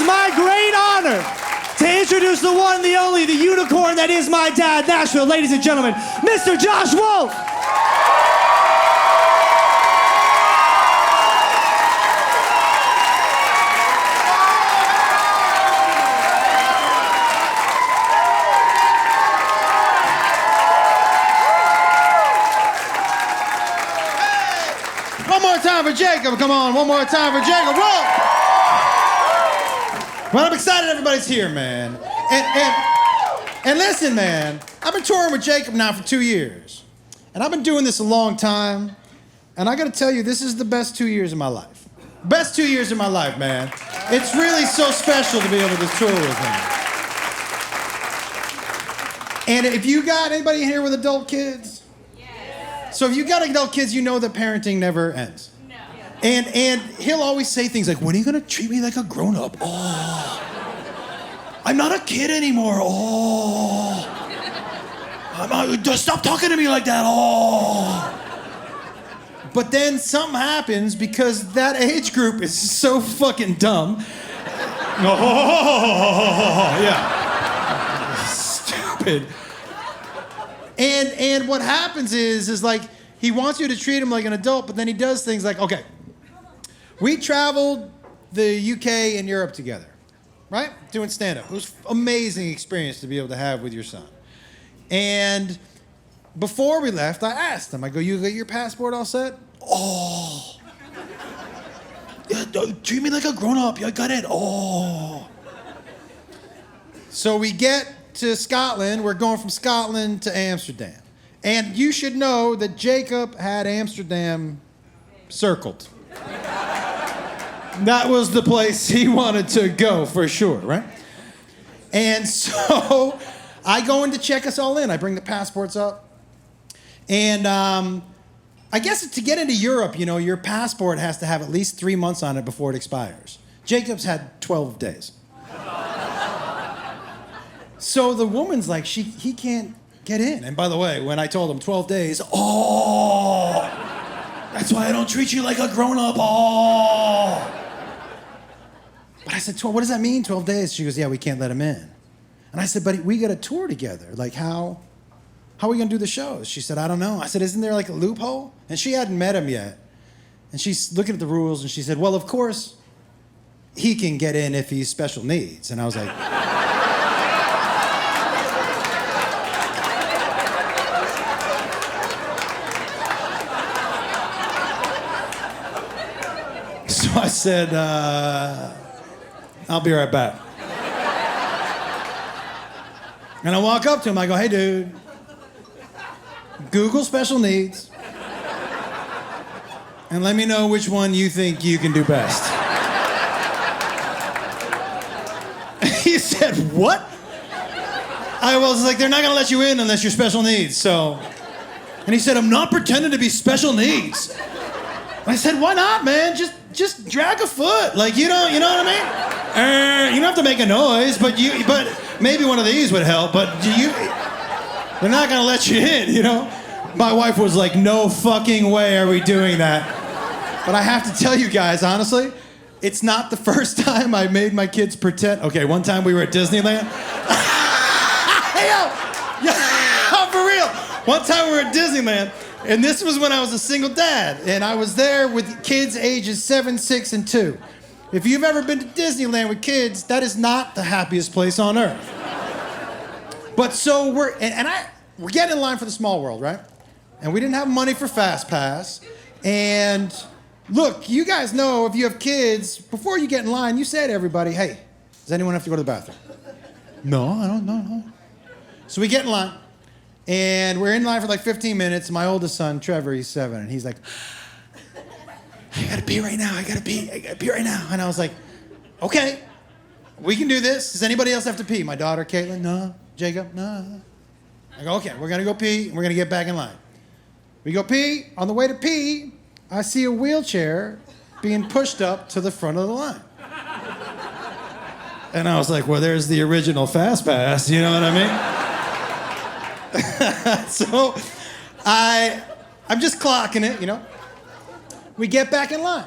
my great honor to introduce the one, the only, the unicorn that is my dad, Nashville. Ladies and gentlemen, Mr. Josh Wolf. One more time for Jacob. Come on, one more time for Jacob. Roll. Well, I'm excited everybody's here, man. And listen, man, I've been touring with Jacob now for 2 years. And I've been doing this a long time. And I gotta tell you, this is the best 2 years of my life. Best 2 years of my life, man. It's really so special to be able to tour with him. And if you got anybody here with adult kids? Yes. So if you got adult kids, you know that parenting never ends. And he'll always say things like, when are you gonna treat me like a grown-up? Oh, I'm not a kid anymore. Oh, stop talking to me like that. Oh. But then something happens because that age group is so fucking dumb. Oh, yeah. Stupid. And what happens is like, he wants you to treat him like an adult, but then he does things like, okay, we traveled the UK and Europe together, right? Doing stand-up. It was an amazing experience to be able to have with your son. And before we left, I asked him, I go, you got your passport all set? Oh. Yeah, treat me like a grown-up. I got it. Oh. So we get to Scotland. We're going from Scotland to Amsterdam. And you should know that Jacob had Amsterdam circled. That was the place he wanted to go for sure, right? And so I go in to check us all in. I bring the passports up. And I guess to get into Europe, you know, your passport has to have at least 3 months on it before it expires. Jacob's had 12 days. So the woman's like, he can't get in. And by the way, when I told him 12 days, oh, that's why I don't treat you like a grown-up, oh. But I said, 12, what does that mean, 12 days? She goes, yeah, we can't let him in. And I said, but we got a tour together. Like, how are we gonna do the shows? She said, I don't know. I said, isn't there like a loophole? And she hadn't met him yet. And she's looking at the rules and she said, well, of course, he can get in if he's special needs. And I was like, so I said, I'll be right back. And I walk up to him, I go, hey dude, Google special needs and let me know which one you think you can do best. He said, what? I was like, they're not gonna let you in unless you're special needs, so. And he said, I'm not pretending to be special needs. And I said, why not, man? Just drag a foot. Like, you know what I mean? You don't have to make a noise, but maybe one of these would help, but they're not gonna let you in, you know? My wife was like, no fucking way are we doing that. But I have to tell you guys, honestly, it's not the first time I made my kids pretend. Okay, one time we were at Disneyland. Yo, for real. One time we were at Disneyland, and this was when I was a single dad, and I was there with kids ages 7, 6, and 2. If you've ever been to Disneyland with kids, that is not the happiest place on earth. But so we're getting in line for the Small World, right? And we didn't have money for Fast Pass. And look, you guys know if you have kids, before you get in line, you say to everybody, hey, does anyone have to go to the bathroom? No, I don't know. So we get in line. And we're in line for like 15 minutes. My oldest son, Trevor, he's 7, and he's like, I gotta pee right now. I gotta pee right now. And I was like, okay, we can do this. Does anybody else have to pee? My daughter, Caitlin, no. Jacob, no. I go, okay, we're gonna go pee, and we're gonna get back in line. We go pee. On the way to pee, I see a wheelchair being pushed up to the front of the line. And I was like, well, there's the original Fast Pass, you know what I mean? So I'm just clocking it, you know. We get back in line.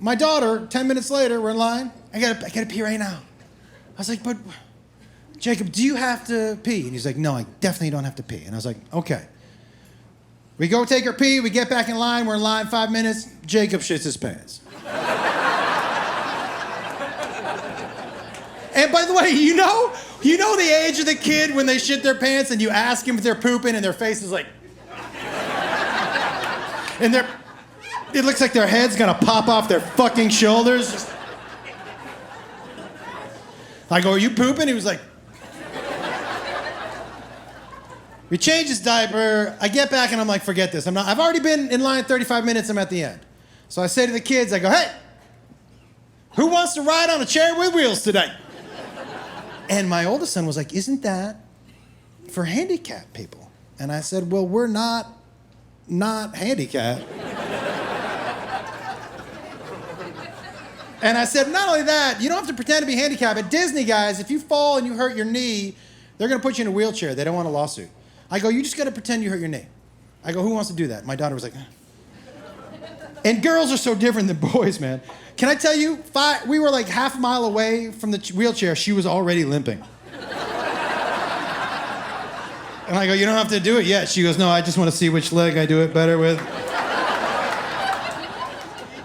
my daughter, 10 minutes later, we're in line. I gotta pee right now. I was like, but Jacob, do you have to pee? And he's like, no, I definitely don't have to pee. And I was like, okay. We go take our pee, we get back in line, we're in line 5 minutes, Jacob shits his pants. And by the way, you know the age of the kid when they shit their pants and you ask them if they're pooping and their face is like, and it looks like their head's gonna pop off their fucking shoulders. I go, are you pooping? He was like, we change his diaper. I get back and I'm like, forget this. I've already been in line 35 minutes. I'm at the end. So I say to the kids, I go, hey, who wants to ride on a chair with wheels today? And my oldest son was like, isn't that for handicapped people? And I said, well, we're not handicapped. And I said, not only that, you don't have to pretend to be handicapped. At Disney, guys, if you fall and you hurt your knee, they're going to put you in a wheelchair. They don't want a lawsuit. I go, you just got to pretend you hurt your knee. I go, who wants to do that? My daughter was like, And girls are so different than boys, man. Can I tell you, we were like half a mile away from the wheelchair. She was already limping. And I go, you don't have to do it yet. She goes, no, I just want to see which leg I do it better with.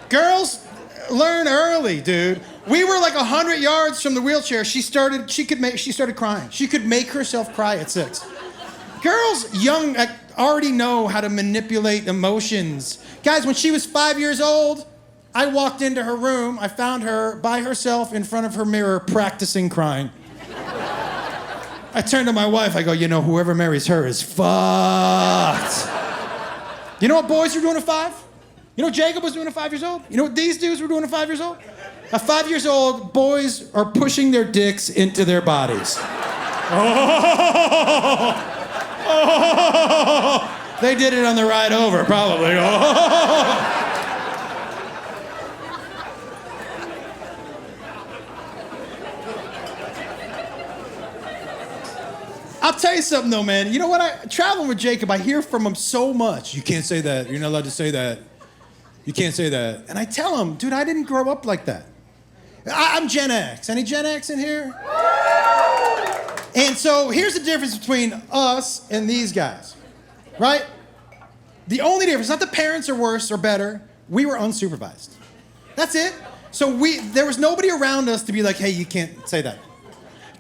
Girls learn early, dude. We were like 100 yards from the wheelchair. She started crying. She could make herself cry at 6. Girls young already know how to manipulate emotions. Guys, when she was 5 years old, I walked into her room. I found her by herself in front of her mirror practicing crying. I turned to my wife. I go, you know, whoever marries her is fucked. You know what boys were doing at 5? You know what Jacob was doing at 5 years old? You know what these dudes were doing at 5 years old? At 5 years old, boys are pushing their dicks into their bodies. Oh, they did it on the ride over, probably. Oh. I'll tell you something, though, man. You know what? Traveling with Jacob, I hear from him so much. You can't say that. You're not allowed to say that. You can't say that. And I tell him, dude, I didn't grow up like that. I'm Gen X. Any Gen X in here? And so here's the difference between us and these guys, right? The only difference, not the parents are worse or better, we were unsupervised. That's it. So there was nobody around us to be like, hey, you can't say that.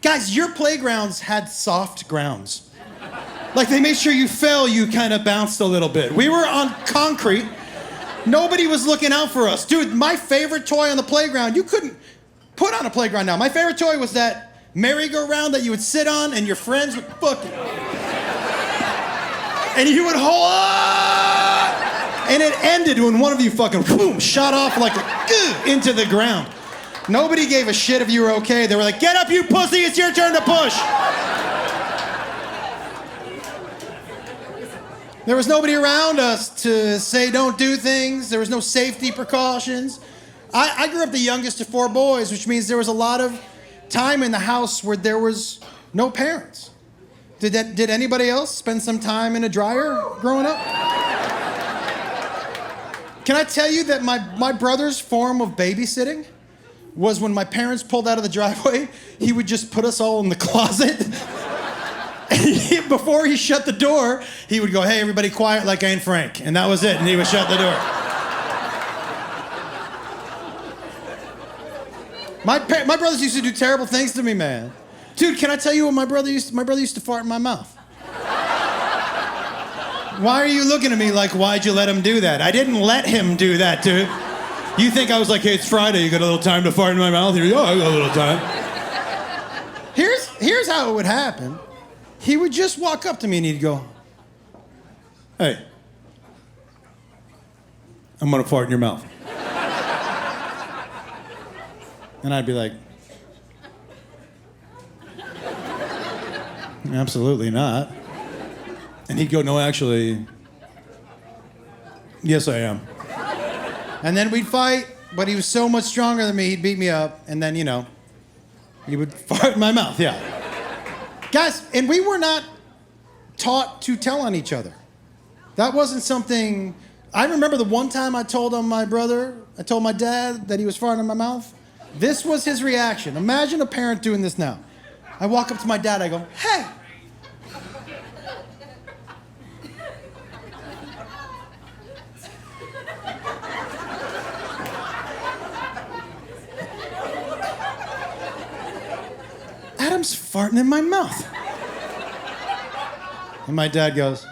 Guys, your playgrounds had soft grounds. Like they made sure you fell, you kind of bounced a little bit. We were on concrete. Nobody was looking out for us. Dude, my favorite toy on the playground, you couldn't put on a playground now. My favorite toy was that merry-go-round that you would sit on and your friends would fucking... And you would hold on! And it ended when one of you fucking, boom, shot off like into the ground. Nobody gave a shit if you were okay. They were like, get up, you pussy, it's your turn to push. There was nobody around us to say don't do things. There was no safety precautions. I grew up the youngest of 4 boys, which means there was a lot of time in the house where there was no parents. Did anybody else spend some time in a dryer growing up? Can I tell you that my brother's form of babysitting was when my parents pulled out of the driveway, he would just put us all in the closet. And before he shut the door, he would go, hey, everybody quiet like Anne Frank. And that was it, and he would shut the door. My brothers used to do terrible things to me, man. Dude, can I tell you what my brother used to fart in my mouth? Why are you looking at me like, why'd you let him do that? I didn't let him do that, dude. You think I was like, hey, it's Friday, you got a little time to fart in my mouth? Here you go, I got a little time. Here's how it would happen. He would just walk up to me and he'd go, hey, I'm gonna fart in your mouth. And I'd be like, absolutely not. And he'd go, no, actually, yes, I am. And then we'd fight, but he was so much stronger than me, he'd beat me up, and then, you know, he would fart in my mouth, yeah. Guys, and we were not taught to tell on each other. That wasn't something... I remember the one time I told on my brother I told my dad that he was farting in my mouth. This was his reaction. Imagine a parent doing this now. I walk up to my dad, I go, hey. Adam's farting in my mouth. And my dad goes,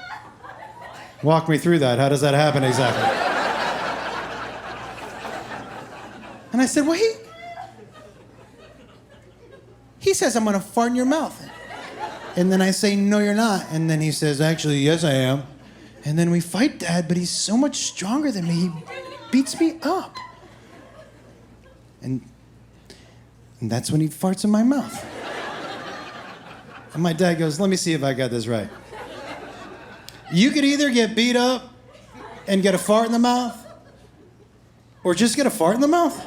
walk me through that. How does that happen exactly? And I said, well, he says I'm gonna fart in your mouth. And then I say, no, you're not. And then he says, actually, yes, I am. And then we fight, Dad, but he's so much stronger than me. He beats me up. And that's when he farts in my mouth. And my dad goes, let me see if I got this right. You could either get beat up and get a fart in the mouth, or just get a fart in the mouth.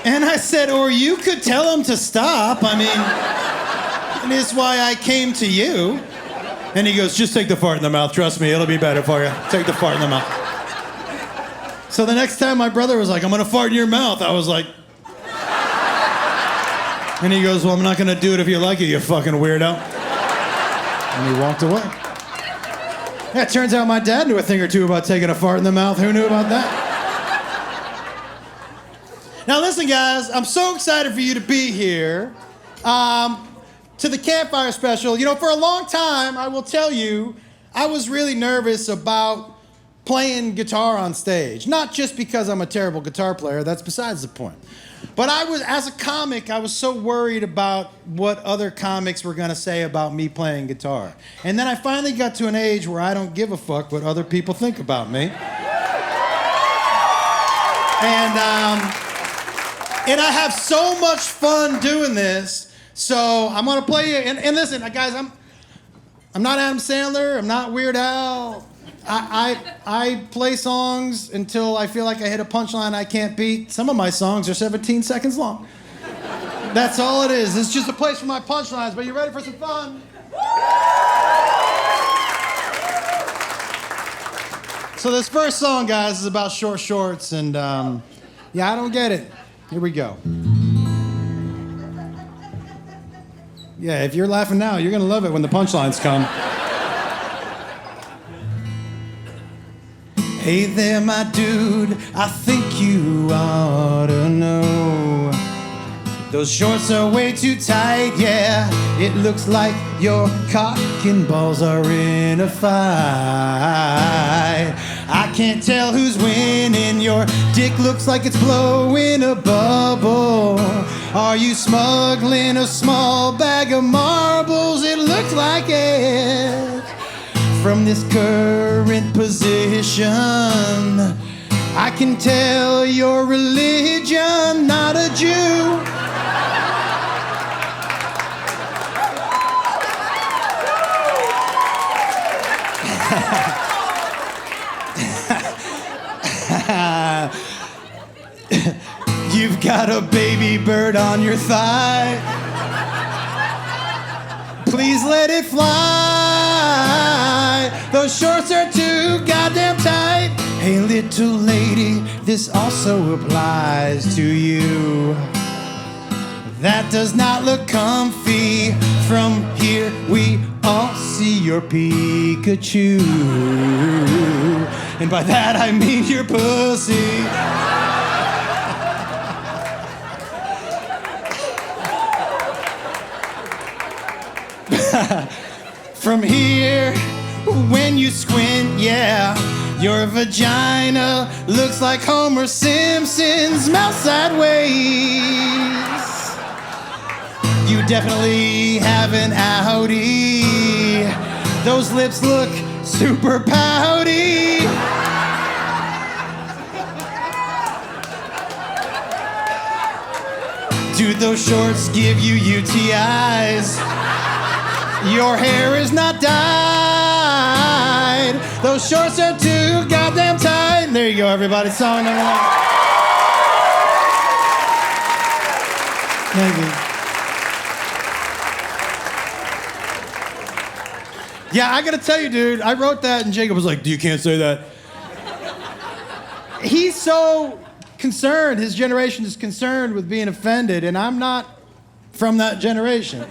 And I said, or you could tell him to stop. I mean, and it's why I came to you. And he goes, just take the fart in the mouth. Trust me, it'll be better for you. Take the fart in the mouth. So the next time my brother was like, I'm gonna fart in your mouth, I was like, and he goes, well, I'm not gonna do it if you like it, you fucking weirdo. And he walked away. Yeah, it turns out my dad knew a thing or two about taking a fart in the mouth. Who knew about that? Now listen, guys, I'm so excited for you to be here to the Campfire special. You know, for a long time, I will tell you, I was really nervous about playing guitar on stage. Not just because I'm a terrible guitar player, that's besides the point. But as a comic, I was so worried about what other comics were gonna say about me playing guitar. And then I finally got to an age where I don't give a fuck what other people think about me. And I have so much fun doing this, so I'm gonna play you. And listen, guys, I'm not Adam Sandler. I'm not Weird Al. I play songs until I feel like I hit a punchline I can't beat. Some of my songs are 17 seconds long. That's all it is. It's just a place for my punchlines. But you ready for some fun? So this first song, guys, is about short shorts, and yeah, I don't get it. Here we go. Yeah, if you're laughing now, you're gonna love it when the punchlines come. Hey there, my dude, I think you ought to know. Those shorts are way too tight, yeah. It looks like your cock and balls are in a fight. I can't tell who's winning. Your dick looks like it's blowing a bubble. Are you smuggling a small bag of marbles? It looks like it. From this current position, I can tell your religion, not a Jew. You've got a baby bird on your thigh. Please let it fly. Those shorts are too goddamn tight. Hey, little lady, this also applies to you. That does not look comfy. From here we all see your Pikachu. And by that I mean your pussy. From here, when you squint, yeah, your vagina looks like Homer Simpson's mouth sideways. You definitely have an outie. Those lips look super pouty. Do those shorts give you UTIs? Your hair is not dyed. Those shorts are too goddamn tight. There you go, everybody. Song number one. Thank you. Yeah, I gotta tell you, dude, I wrote that and Jacob was like, you can't say that. He's so concerned, his generation is concerned with being offended, and I'm not from that generation. But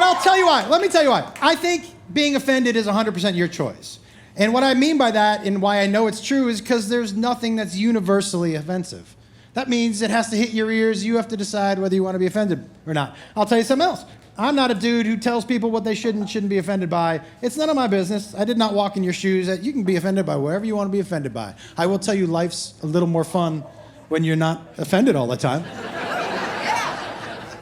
I'll tell you why. Let me tell you why. I think being offended is 100% your choice. And what I mean by that, and why I know it's true, is because there's nothing that's universally offensive. That means it has to hit your ears. You have to decide whether you want to be offended or not. I'll tell you something else. I'm not a dude who tells people what they should and shouldn't be offended by. It's none of my business. I did not walk in your shoes. You can be offended by whatever you want to be offended by. I will tell you, life's a little more fun when you're not offended all the time.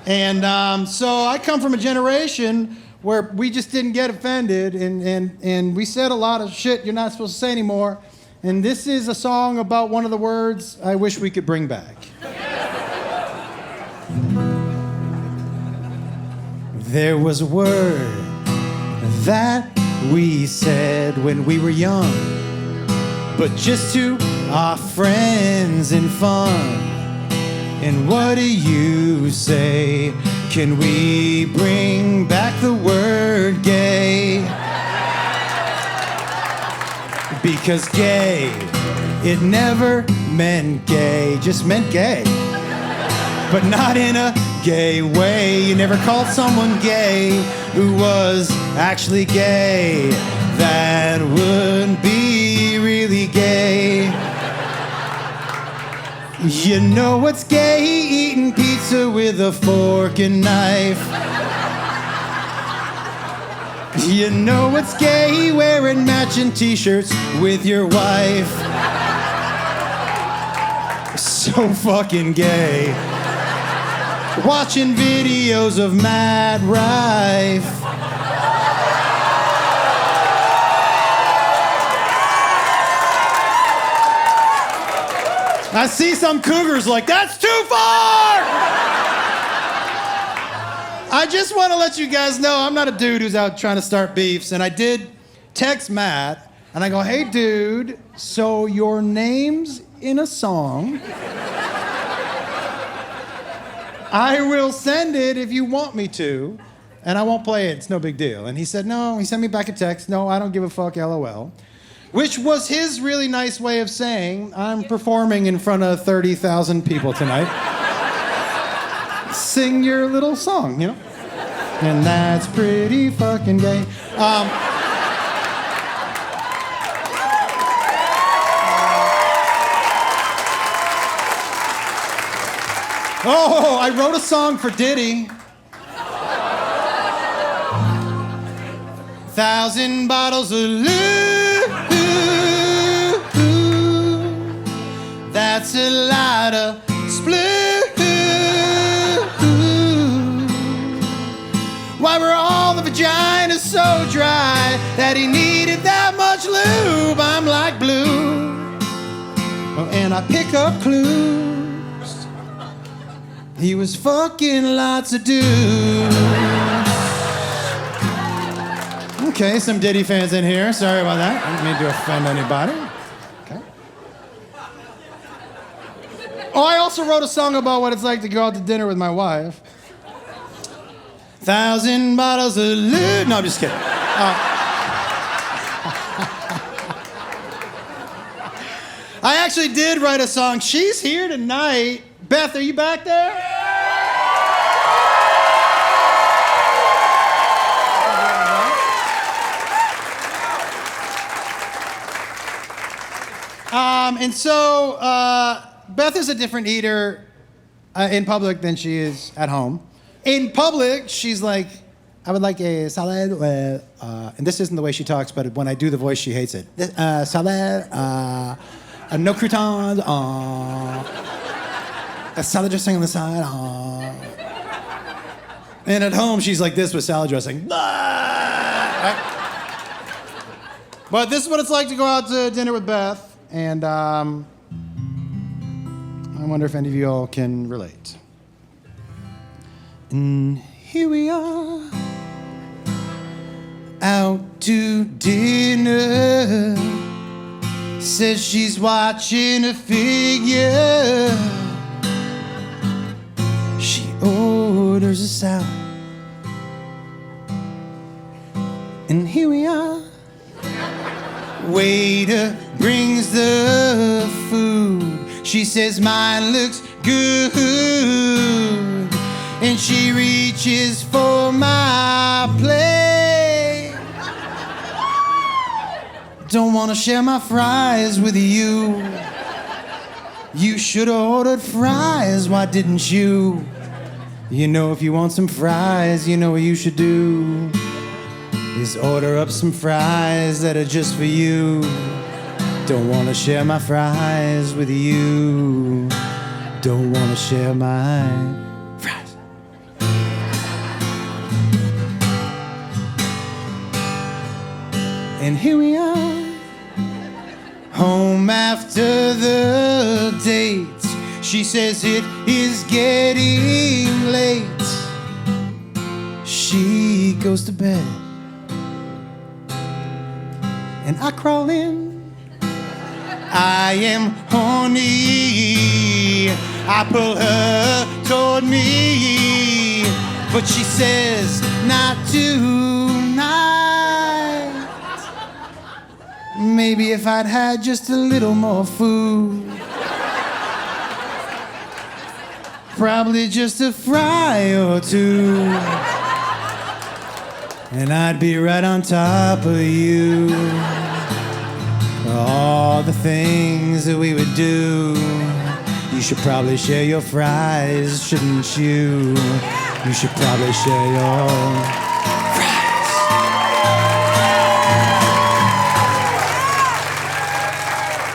And so I come from a generation where we just didn't get offended, and we said a lot of shit you're not supposed to say anymore. And this is a song about one of the words I wish we could bring back. There was a word that we said when we were young, but just to our friends and fun. And what do you say? Can we bring back the word gay? Because gay, it never meant gay, just meant gay. But not in a gay way. You never called someone gay who was actually gay. That would be really gay. You know what's gay? Eating pizza with a fork and knife. You know what's gay? Wearing matching t-shirts with your wife. So fucking gay. Watching videos of Matt Rife. I see some cougars like, that's too far! I just want to let you guys know I'm not a dude who's out trying to start beefs, and I did text Matt, and I go, hey dude, so your name's in a song. I will send it if you want me to, and I won't play it, it's no big deal. And he said, no, he sent me back a text, no, I don't give a fuck, LOL. Which was his really nice way of saying, I'm performing in front of 30,000 people tonight. Sing your little song, you know? And that's pretty fucking gay. Oh, I wrote a song for Diddy. 1,000 bottles of Lou. That's a lot of sploo. Why were all the vaginas so dry that he needed that much lube? I'm like blue. Oh, and I pick up clues. He was fucking lots of dudes. Okay, some Diddy fans in here. Sorry about that. I didn't mean to offend anybody. Okay. Oh, I also wrote a song about what it's like to go out to dinner with my wife. 1,000 bottles of lube. No, I'm just kidding. I actually did write a song. She's here tonight. Beth, are you back there? And so Beth is a different eater in public than she is at home. In public, she's like, I would like a salad with, and this isn't the way she talks, but when I do the voice, she hates it. Salad, no croutons, a salad dressing on the side. And at home, she's like this with salad dressing. Right? But this is what it's like to go out to dinner with Beth. And I wonder if any of you all can relate. And here we are, out to dinner. Says she's watching a figure. She orders a salad. And here we are. Waiter brings the food. She says mine looks good. And she reaches for my plate. Don't wanna share my fries with you. You should've ordered fries, why didn't you? You know if you want some fries, you know what you should do is order up some fries that are just for you. Don't wanna share my fries with you. Don't wanna share my fries. And here we are, home after the date. She says it is getting late. She goes to bed. And I crawl in. I am horny. I pull her toward me. But she says, not tonight. Maybe if I'd had just a little more food. Probably just a fry or two. And I'd be right on top of you. All the things that we would do. You should probably share your fries, shouldn't you? You should probably share your fries.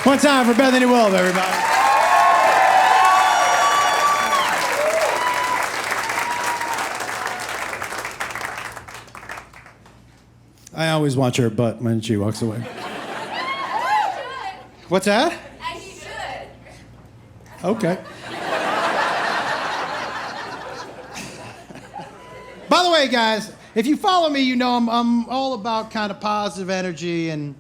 One time for Bethany Wolf, everybody. I always watch her butt when she walks away. What's that? As you should. Okay. By the way, guys, if you follow me, you know I'm all about kind of positive energy and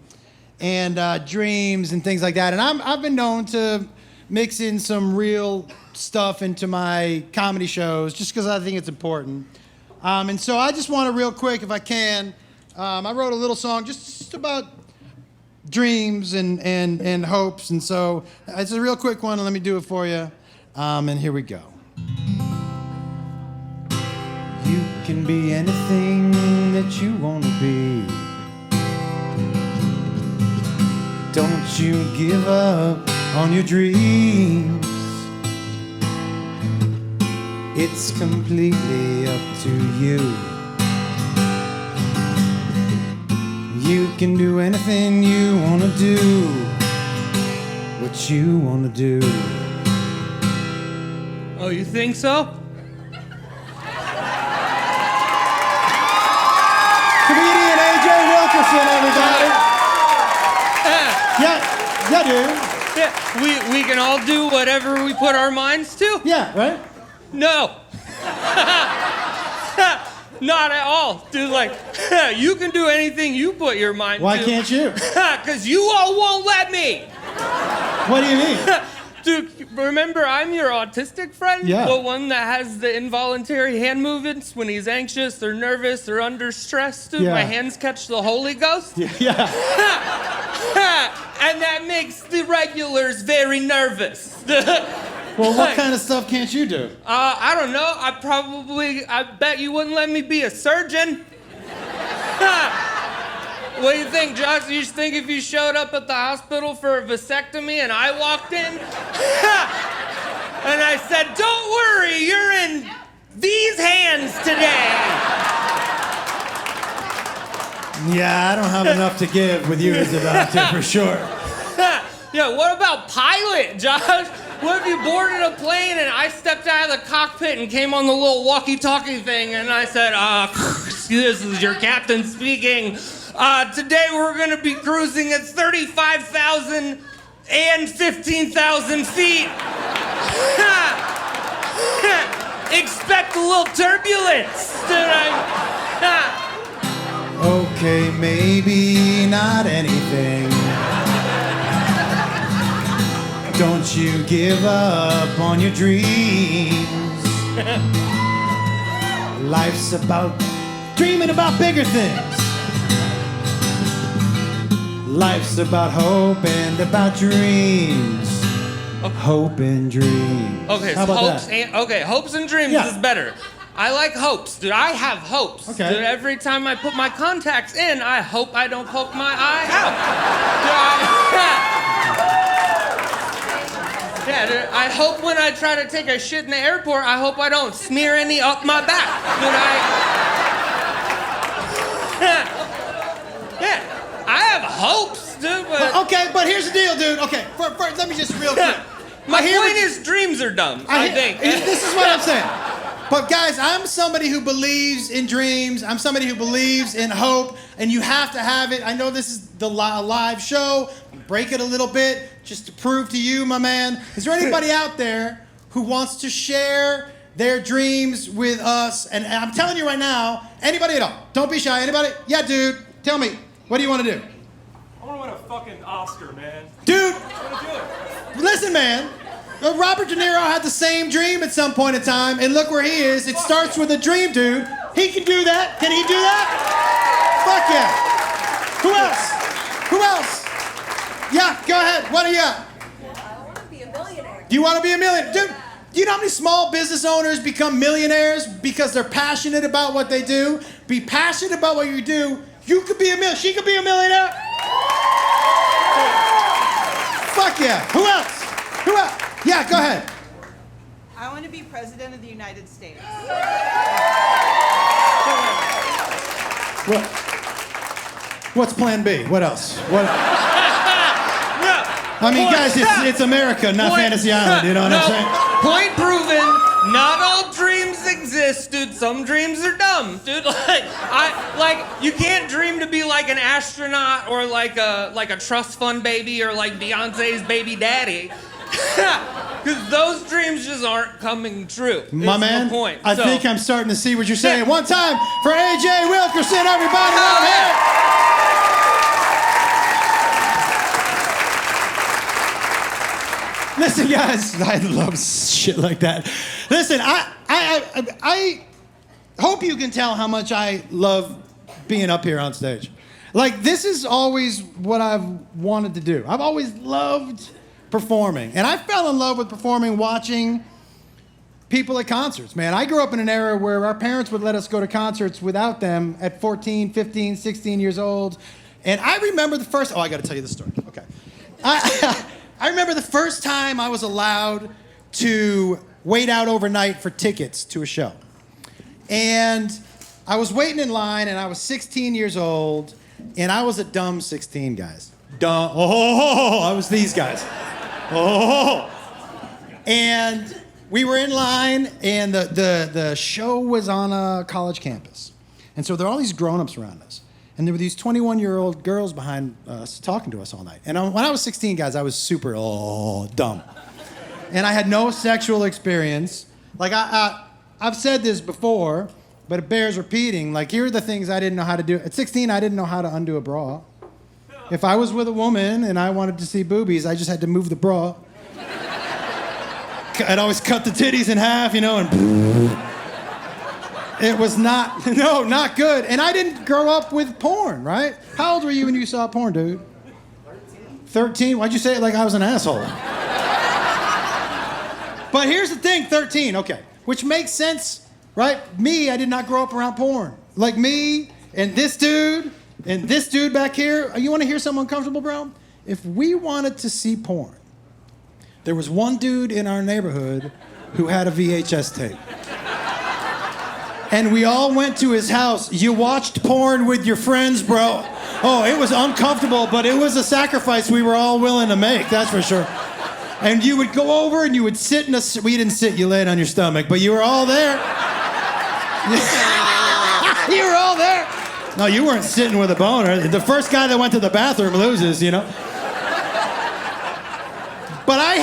dreams and things like that. And I've been known to mix in some real stuff into my comedy shows just because I think it's important. And so I just want to real quick, if I can, I wrote a little song just about dreams and hopes, and so it's a real quick one, and let me do it for you. And here we go. You can be anything that you want to be. Don't you give up on your dreams. It's completely up to you. You can do anything you want to do, what you want to do. Oh, you think so? Comedian AJ Wilkerson, everybody. Yeah, dude. Yeah, we can all do whatever we put our minds to? Yeah, right? No. Not at all. Dude, like, you can do anything you put your mind Why to. can't you? Because you all won't let me. What do you mean? Dude, remember I'm your autistic friend? Yeah. The one that has the involuntary hand movements when he's anxious or nervous or under stress, dude. Yeah. My hands catch the Holy Ghost. Yeah. And that makes the regulars very nervous. Well, what kind of stuff can't you do? I don't know. I bet you wouldn't let me be a surgeon. What do you think, Josh? You think if you showed up at the hospital for a vasectomy and I walked in and I said, don't worry, you're in these hands today. Yeah, I don't have enough to give with you as a doctor, for sure. Yeah, what about pilot, Josh? What if you boarded a plane and I stepped out of the cockpit and came on the little walkie-talkie thing and I said, this is your captain speaking. Today we're gonna be cruising at 35,000 and 15,000 feet. Expect a little turbulence. Okay, maybe not anything. Don't you give up on your dreams. Life's about dreaming about bigger things. Life's about hope and about dreams. Hope and dreams. Okay, How so about hopes that? hopes and dreams is better. I like hopes, dude. I have hopes. Okay. Dude, every time I put my contacts in, I hope I don't poke my eye out. Dude, I hope when I try to take a shit in the airport, I hope I don't smear any up my back. Dude, I have hopes, dude. But Okay, but here's the deal, dude. Okay, first, let me just real quick. my point is dreams are dumb, I think. This is what I'm saying. But guys, I'm somebody who believes in dreams. I'm somebody who believes in hope, and you have to have it. I know this is the live show. Break it a little bit just to prove to you, my man. Is there anybody out there who wants to share their dreams with us? And I'm telling you right now, anybody at all. Don't be shy. Anybody? Yeah, dude. Tell me. What do you want to do? I want to win a fucking Oscar, man. Dude, I want to do it. listen, man. Robert De Niro had the same dream at some point in time, and look where he is. It starts with a dream, dude. He can do that. Can he do that? Fuck yeah. Who else? Who else? Yeah, go ahead. What do you got? I want to be a millionaire. Do you want to be a millionaire? Dude, do you know how many small business owners become millionaires because they're passionate about what they do? Be passionate about what you do. You could be a millionaire. She could be a millionaire. Fuck yeah. Who else? Who else? Yeah, go ahead. I want to be president of the United States. What's plan B? What else? What? I mean, guys, it's America, not Fantasy Island. You know what I'm saying? Point proven. Not all dreams exist, dude. Some dreams are dumb, dude. You can't dream to be like an astronaut or like a trust fund baby or like Beyonce's baby daddy. Because those dreams just aren't coming true. My man, the point. I think I'm starting to see what you're saying. One time for AJ Wilkerson, everybody. Over here. Listen, guys, I love shit like that. Listen, I hope you can tell how much I love being up here on stage. Like, this is always what I've wanted to do. I've always loved performing. And I fell in love with performing watching people at concerts, man. I grew up in an era where our parents would let us go to concerts without them at 14, 15, 16 years old. And I remember the first... Oh, I got to tell you the story. Okay. I remember the first time I was allowed to wait out overnight for tickets to a show. And I was waiting in line, and I was 16 years old, and I was a dumb 16, guys. Dumb. Oh, I was these guys. Oh. And we were in line, and the show was on a college campus. And so there are all these grown-ups around us. And there were these 21-year-old girls behind us talking to us all night. And when I was 16, guys, I was super dumb. And I had no sexual experience. Like, I've said this before, but it bears repeating. Like, here are the things I didn't know how to do. At 16, I didn't know how to undo a bra. If I was with a woman and I wanted to see boobies, I just had to move the bra. I'd always cut the titties in half, you know, and... It was not good. And I didn't grow up with porn, right? How old were you when you saw porn, dude? 13? Why'd you say it like I was an asshole? But here's the thing, 13, okay. Which makes sense, right? Me, I did not grow up around porn. Like me and this dude back here. You want to hear something uncomfortable, bro? If we wanted to see porn, there was one dude in our neighborhood who had a VHS tape. And we all went to his house. You watched porn with your friends, bro. Oh, it was uncomfortable, but it was a sacrifice we were all willing to make, that's for sure. And you would go over and you would sit in a... We didn't sit, you laid on your stomach, but you were all there. You were all there. No, you weren't sitting with a boner. The first guy that went to the bathroom loses, you know? But I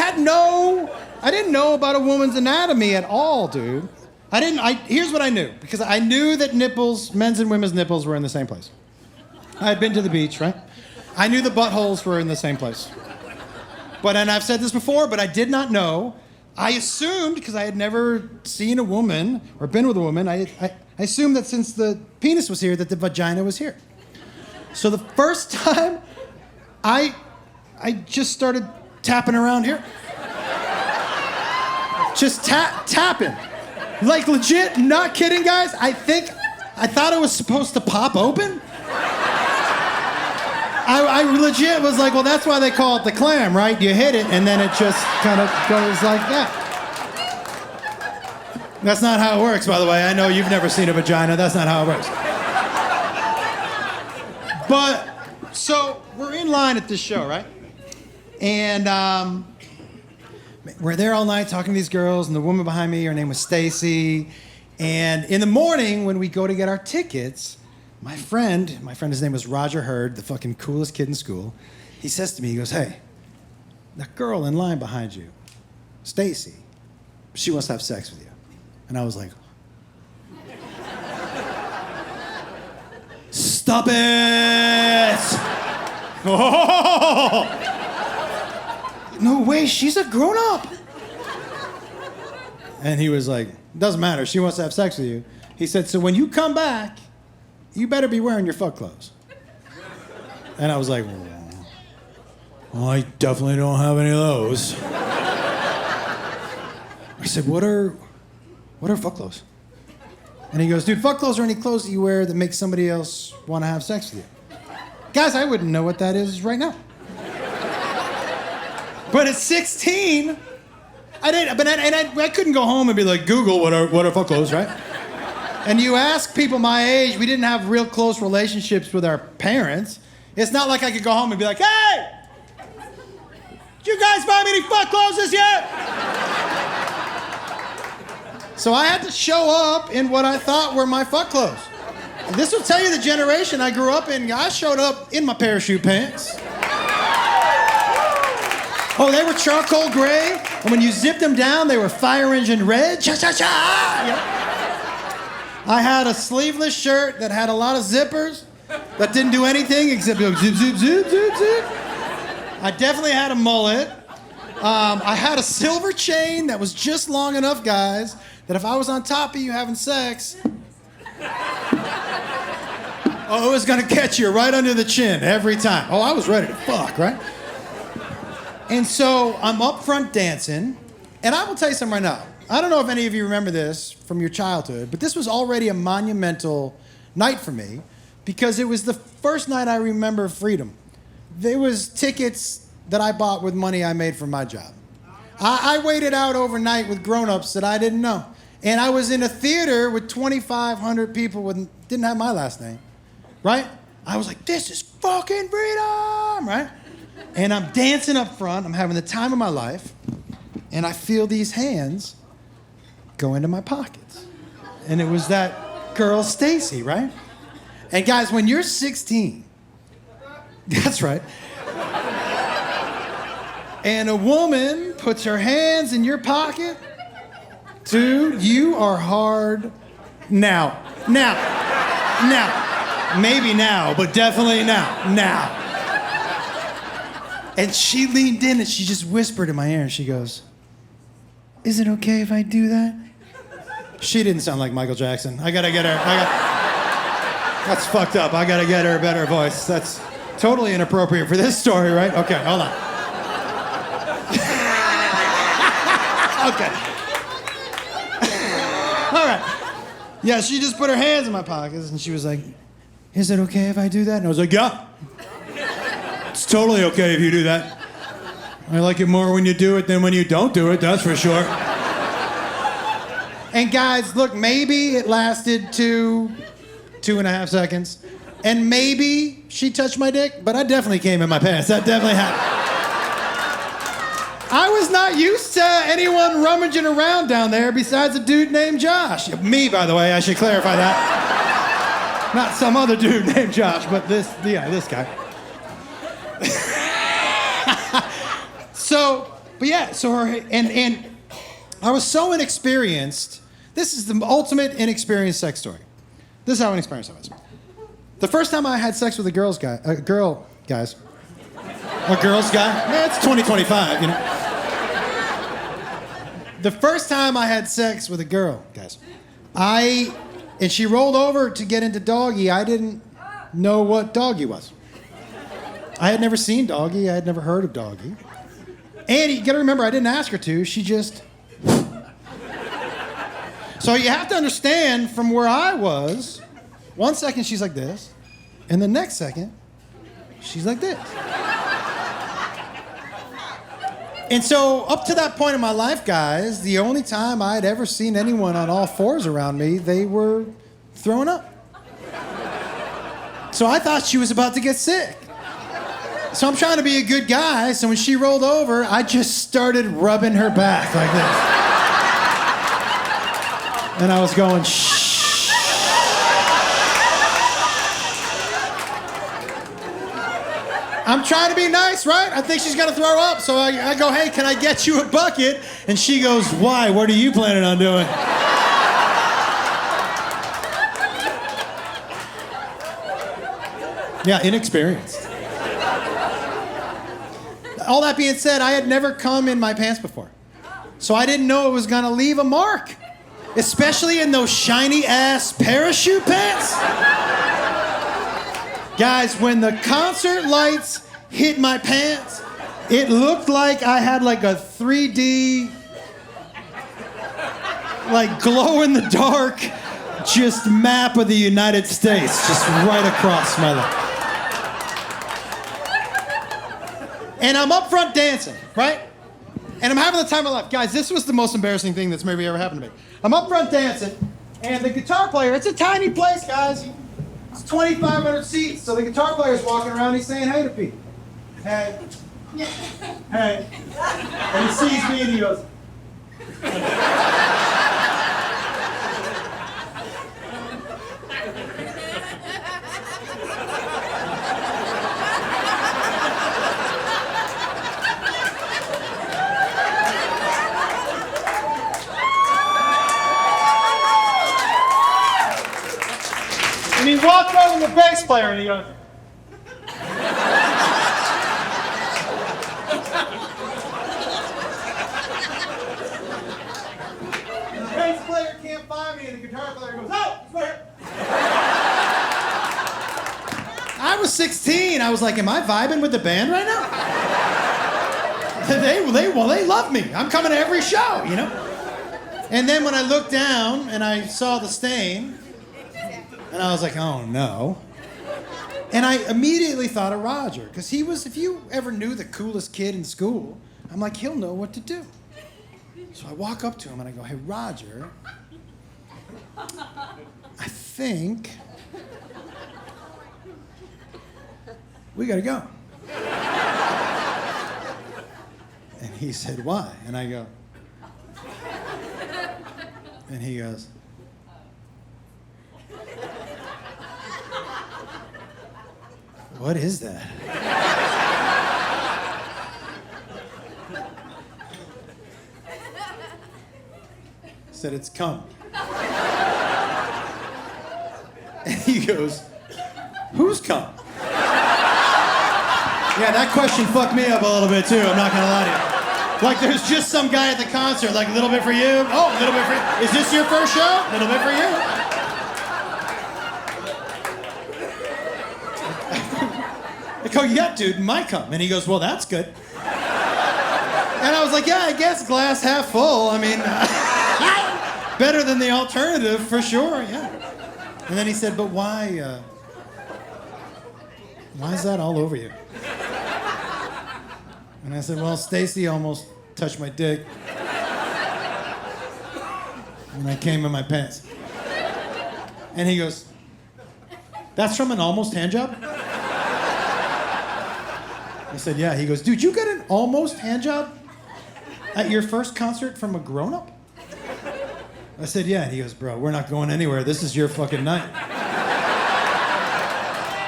didn't know about a woman's anatomy at all, dude. Here's what I knew, because I knew that men's and women's nipples were in the same place. I had been to the beach, right? I knew the buttholes were in the same place. And I've said this before, but I did not know. I assumed, because I had never seen a woman or been with a woman, I assumed that since the penis was here, that the vagina was here. So the first time I just started tapping around here. Just tapping. Like legit, not kidding, guys. I thought it was supposed to pop open. I legit was like, well, that's why they call it the clam, right? You hit it, and then it just kind of goes like that. That's not how it works, by the way. I know you've never seen a vagina. That's not how it works. But, so, we're in line at this show, right? And we're there all night talking to these girls, and the woman behind me, her name was Stacy. And in the morning, when we go to get our tickets, my friend, his name was Roger Hurd, the fucking coolest kid in school. He says to me, he goes, hey, that girl in line behind you, Stacy, she wants to have sex with you. And I was like, stop it! Oh! No way, she's a grown-up. And he was like, doesn't matter, she wants to have sex with you. He said, so when you come back, you better be wearing your fuck clothes. And I was like, well, I definitely don't have any of those. I said, what are fuck clothes? And he goes, dude, fuck clothes are any clothes that you wear that make somebody else want to have sex with you. Guys, I wouldn't know what that is right now. But at 16, I couldn't go home and be like, Google what are fuck clothes, right? And you ask people my age, we didn't have real close relationships with our parents. It's not like I could go home and be like, hey, did you guys buy me any fuck clothes this year? So I had to show up in what I thought were my fuck clothes. And this will tell you the generation I grew up in. I showed up in my parachute pants. Oh, they were charcoal gray, and when you zipped them down, they were fire engine red. Cha-cha-cha! You know? I had a sleeveless shirt that had a lot of zippers that didn't do anything except go zip, zip, zip, zip, zip. I definitely had a mullet. I had a silver chain that was just long enough, guys, that if I was on top of you having sex, oh, it was gonna catch you right under the chin every time. Oh, I was ready to fuck, right? And so I'm up front dancing, and I will tell you something right now. I don't know if any of you remember this from your childhood, but this was already a monumental night for me because it was the first night I remember freedom. There was tickets that I bought with money I made from my job. I waited out overnight with grown-ups that I didn't know. And I was in a theater with 2,500 people who didn't have my last name, right? I was like, this is fucking freedom, right? And I'm dancing up front, I'm having the time of my life, and I feel these hands go into my pockets. And it was that girl, Stacy, right? And guys, when you're 16, that's right, and a woman puts her hands in your pocket, dude, you are hard now. Maybe now, but definitely now. And she leaned in and she just whispered in my ear and she goes, is it okay if I do that? She didn't sound like Michael Jackson. I gotta get her, that's fucked up. I gotta get her a better voice. That's totally inappropriate for this story, right? Okay, hold on. Okay. All right. Yeah, she just put her hands in my pockets and she was like, is it okay if I do that? And I was like, yeah. It's totally okay if you do that. I like it more when you do it than when you don't do it, that's for sure. And guys, look, maybe it lasted 2.5 seconds. And maybe she touched my dick, but I definitely came in my pants. That definitely happened. I was not used to anyone rummaging around down there besides a dude named Josh. Me, by the way, I should clarify that. Not some other dude named Josh, but this guy. So her, and I was so inexperienced. This is the ultimate inexperienced sex story. This is how inexperienced I was. The first time I had sex with a girl guy. A girl's guy? Yeah, it's 2025, you know. The first time I had sex with a girl, guys, and she rolled over to get into doggy, I didn't know what doggy was. I had never seen Doggy. I had never heard of Doggy. And you gotta remember, I didn't ask her to. She just... So you have to understand from where I was, 1 second she's like this, and the next second, she's like this. And so up to that point in my life, guys, the only time I'd ever seen anyone on all fours around me, they were throwing up. So I thought she was about to get sick. So I'm trying to be a good guy, so when she rolled over, I just started rubbing her back like this. And I was going, shh. I'm trying to be nice, right? I think she's gonna throw up, so I go, hey, can I get you a bucket? And she goes, why? What are you planning on doing? Yeah, inexperienced. All that being said, I had never come in my pants before. So I didn't know it was gonna leave a mark. Especially in those shiny ass parachute pants. Guys, when the concert lights hit my pants, it looked like I had like a 3D, like glow in the dark, just map of the United States, just right across my leg. And I'm up front dancing, right? And I'm having the time of my life. Guys, this was the most embarrassing thing that's maybe ever happened to me. I'm up front dancing, and the guitar player, it's a tiny place, guys. It's 2,500 seats, so the guitar player's walking around, he's saying hey to people. Hey. Hey. And he sees me and he goes, and he walked over to the bass player and he goes, and the bass player can't find me and the guitar player goes, oh, it's right here. I was 16. I was like, am I vibing with the band right now? They love me. I'm coming to every show, you know? And then when I looked down and I saw the stain, and I was like, oh no. And I immediately thought of Roger, because he was, if you ever knew the coolest kid in school, I'm like, he'll know what to do. So I walk up to him and I go, hey, Roger, I think we gotta go. And he said, why? And I go, and he goes, what is that? I said, it's cum. And he goes, who's cum? Yeah, that question fucked me up a little bit too, I'm not gonna lie to you. Like there's just some guy at the concert, like a little bit for you. Oh, a little bit for you. Is this your first show? A little bit for you. I go, yeah, dude, my cum. And he goes, well, that's good. And I was like, yeah, I guess glass half full. I mean, better than the alternative for sure, yeah. And then he said, but why is that all over you? And I said, well, Stacy almost touched my dick. And I came in my pants. And he goes, that's from an almost hand job? I said, yeah. He goes, dude, you got an almost hand job at your first concert from a grown-up? I said, yeah. And he goes, bro, we're not going anywhere. This is your fucking night.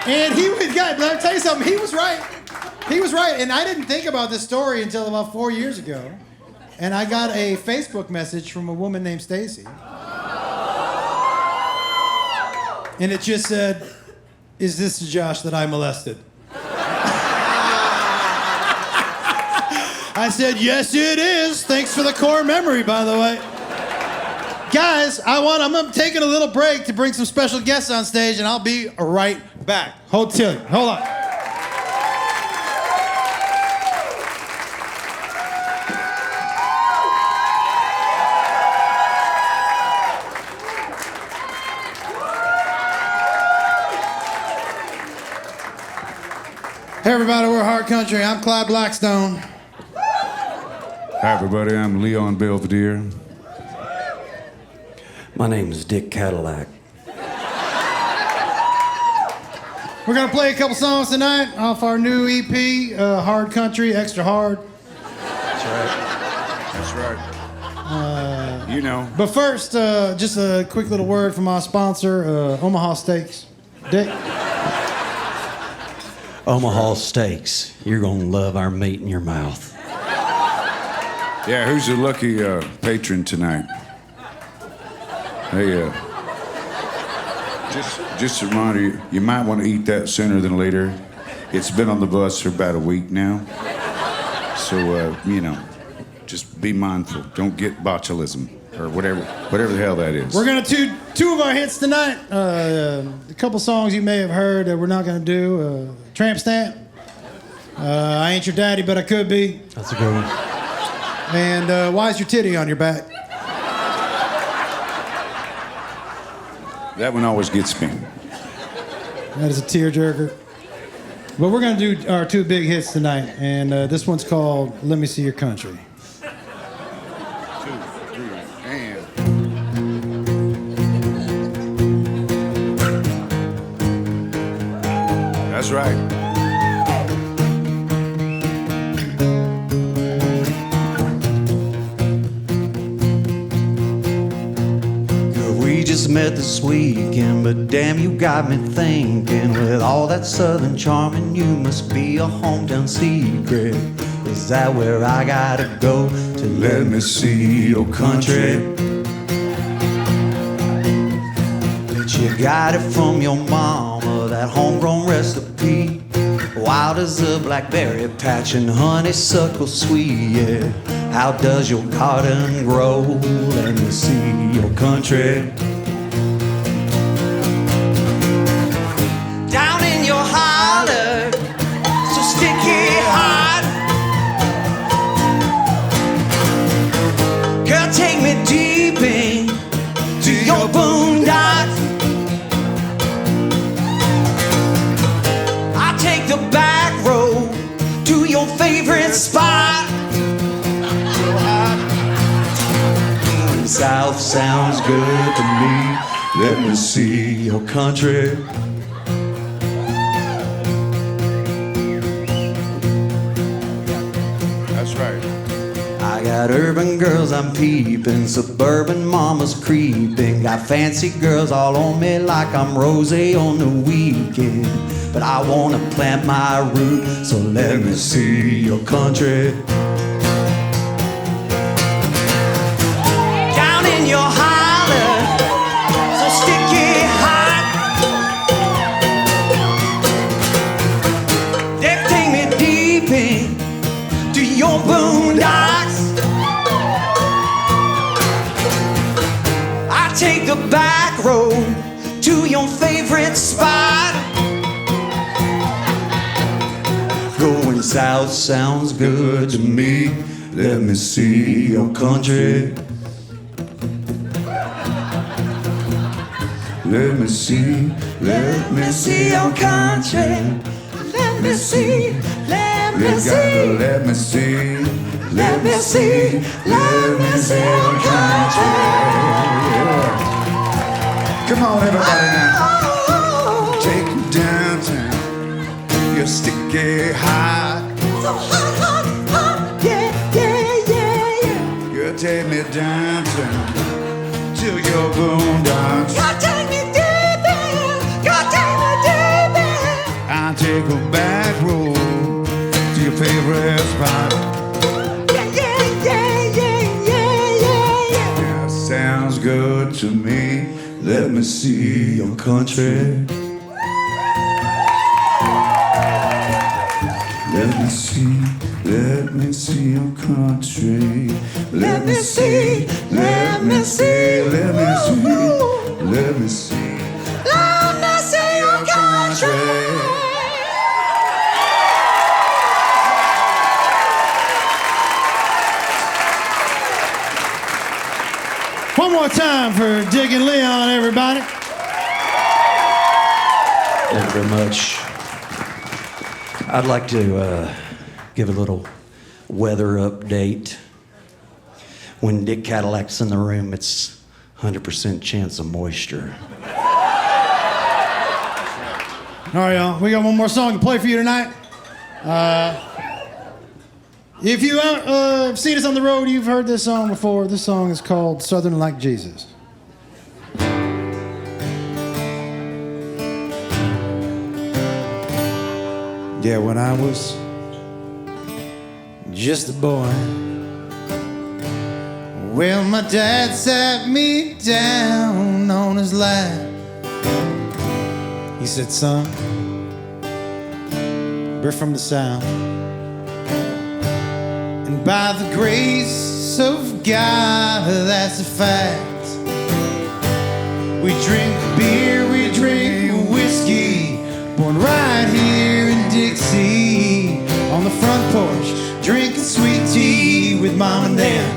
And he was, guy, but I'll tell you something, he was right. He was right. And I didn't think about this story until about 4 years ago. And I got a Facebook message from a woman named Stacy. And it just said, is this the Josh that I molested? I said, yes, it is. Thanks for the core memory, by the way. Guys, I'm taking a little break to bring some special guests on stage, and I'll be right back. Hold on. Hey everybody, we're Hard Country. I'm Clyde Blackstone. Hi everybody, I'm Leon Belvedere. My name is Dick Cadillac. We're gonna play a couple songs tonight off our new EP, Hard Country, Extra Hard. That's right. You know. But first, just a quick little word from our sponsor, Omaha Steaks. Dick? Omaha Steaks. You're gonna love our meat in your mouth. Yeah, who's the lucky patron tonight? Hey, just a reminder, you might want to eat that sooner than later. It's been on the bus for about a week now. So, you know, just be mindful. Don't get botulism or whatever the hell that is. We're gonna do two of our hits tonight. A couple songs you may have heard that we're not gonna do. Tramp Stamp. I Ain't Your Daddy, But I Could Be. That's a good one. And Why's Your Titty on Your Back? That one always gets me. That is a tearjerker. But we're gonna do our two big hits tonight, and this one's called Let Me See Your Country. 2, 3, and... That's right. We just met this weekend, but damn, you got me thinking. With all that southern charm, and you must be a hometown secret. Is that where I gotta go to let me see your country? But you got it from your mama, that homegrown recipe. Wild as a blackberry patch and honeysuckle sweet, yeah. How does your garden grow? Let me see your country. Down in your holler, so sticky hot. Girl, take me deep into your boondocks. I'll take the back road to your favorite spot. South sounds good to me. Let me see your country. That's right. I got urban girls I'm peeping, suburban mamas creeping. Got fancy girls all on me like I'm Rosé on the weekend. But I wanna plant my root, so let me see your country. Your holler, so sticky hot. They take me deep into your boondocks. I take the back road to your favorite spot. Going south sounds good to me. Let me see your country. Let me see your country. Let me see, let me see. Let me see. Let me see your country. Yeah. Come on, everybody now. Take you downtown. You're sticky hot. So hot, yeah, yeah, yeah, yeah. You take me downtown to your boondocks. I'll take a back road to your favorite spot. Yeah, yeah, yeah, yeah, yeah, yeah, yeah. Yeah, sounds good to me. Let me see your country. Let me see your country. Let me see, let me see, let me see, let me see. Let me see your country. One more time for Dick and Leon, everybody. Thank you very much. I'd like to give a little weather update. When Dick Cadillac's in the room, it's 100% chance of moisture. All right, y'all. We got one more song to play for you tonight. If you have seen us on the road, you've heard this song before. This song is called Southern Like Jesus. Yeah, when I was just a boy, well, my dad sat me down on his lap. He said, son, we're from the South, and by the grace of God, that's a fact. We drink beer, we drink whiskey, born right here in Dixie, on the front porch, drinking sweet tea with mom and dad.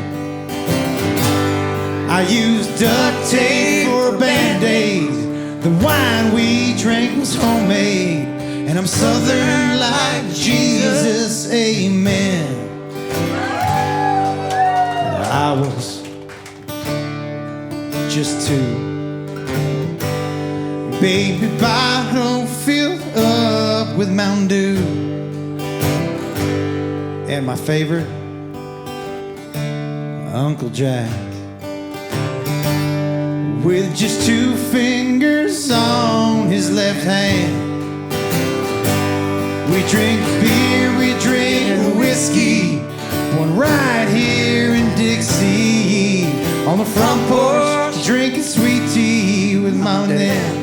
I used duct tape for a Band-Aid. The wine we drank was homemade, and I'm Southern like Jesus, amen. I was just two. Baby bottle filled up with Mountain Dew. And my favorite, Uncle Jack. With just 2 fingers on his left hand. We drink beer, we drink whiskey, born right here in Dixie, on the front porch, drinking sweet tea with mom and dad.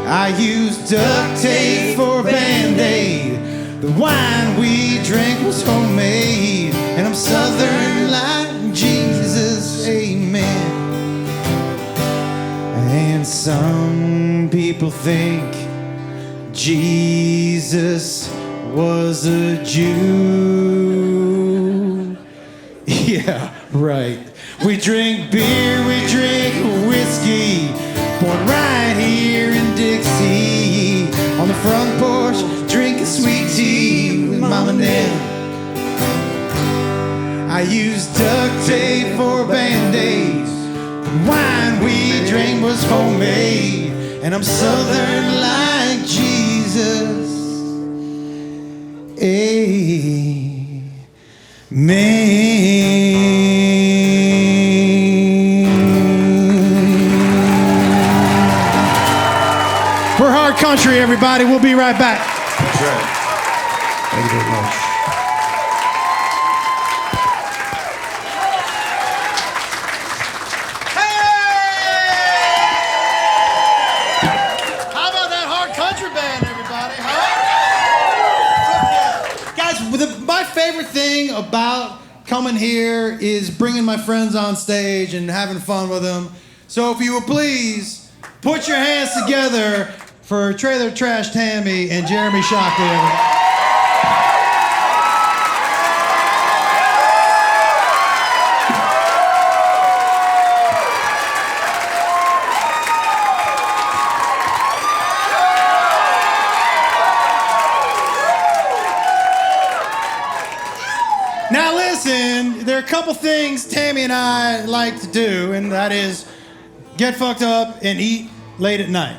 I used duct tape for a Band-Aid. The wine we drank was homemade, and I'm Southern like Jesus, amen. And some people think Jesus was a Jew. Yeah, right. We drink beer, we drink whiskey, born right here in Dixie, on the front porch, drinking sweet tea with mom and dad. I used duct tape for Band-Aids. The wine we drank was homemade, and I'm Southern like Jesus, amen. We're hard country, everybody. We'll be right back. That's right. Thank you very much. How about that hard country band, everybody? Huh? Guys, my favorite thing about coming here is bringing my friends on stage and having fun with them. So if you will please put your hands together for Trailer Trash Tammy and Jeremy Shockley. Now listen, there are a couple things Tammy and I like to do, and that is get fucked up and eat late at night.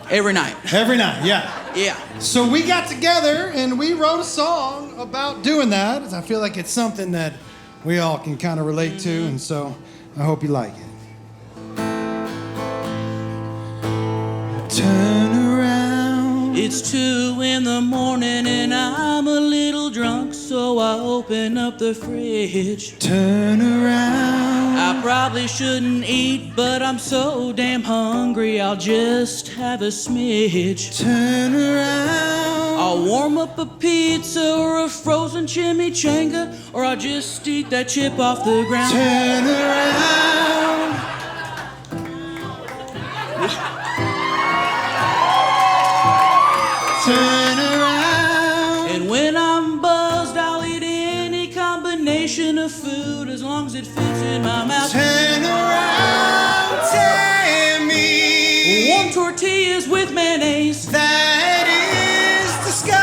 Every night. Every night, yeah. Yeah. So we got together and we wrote a song about doing that. I feel like it's something that we all can kind of relate to, and so I hope you like it. Turn around. It's 2 in the morning and I'm a little drunk, so I open up the fridge. Turn around. I probably shouldn't eat, but I'm so damn hungry, I'll just have a smidge. Turn around. I'll warm up a pizza or a frozen chimichanga, or I'll just eat that chip off the ground. Turn around. Turn around. And when I'm buzzed, I'll eat any combination of food as long as it fits in my mouth. Turn around, Tammy. Warm tortillas with mayonnaise. That is disgusting.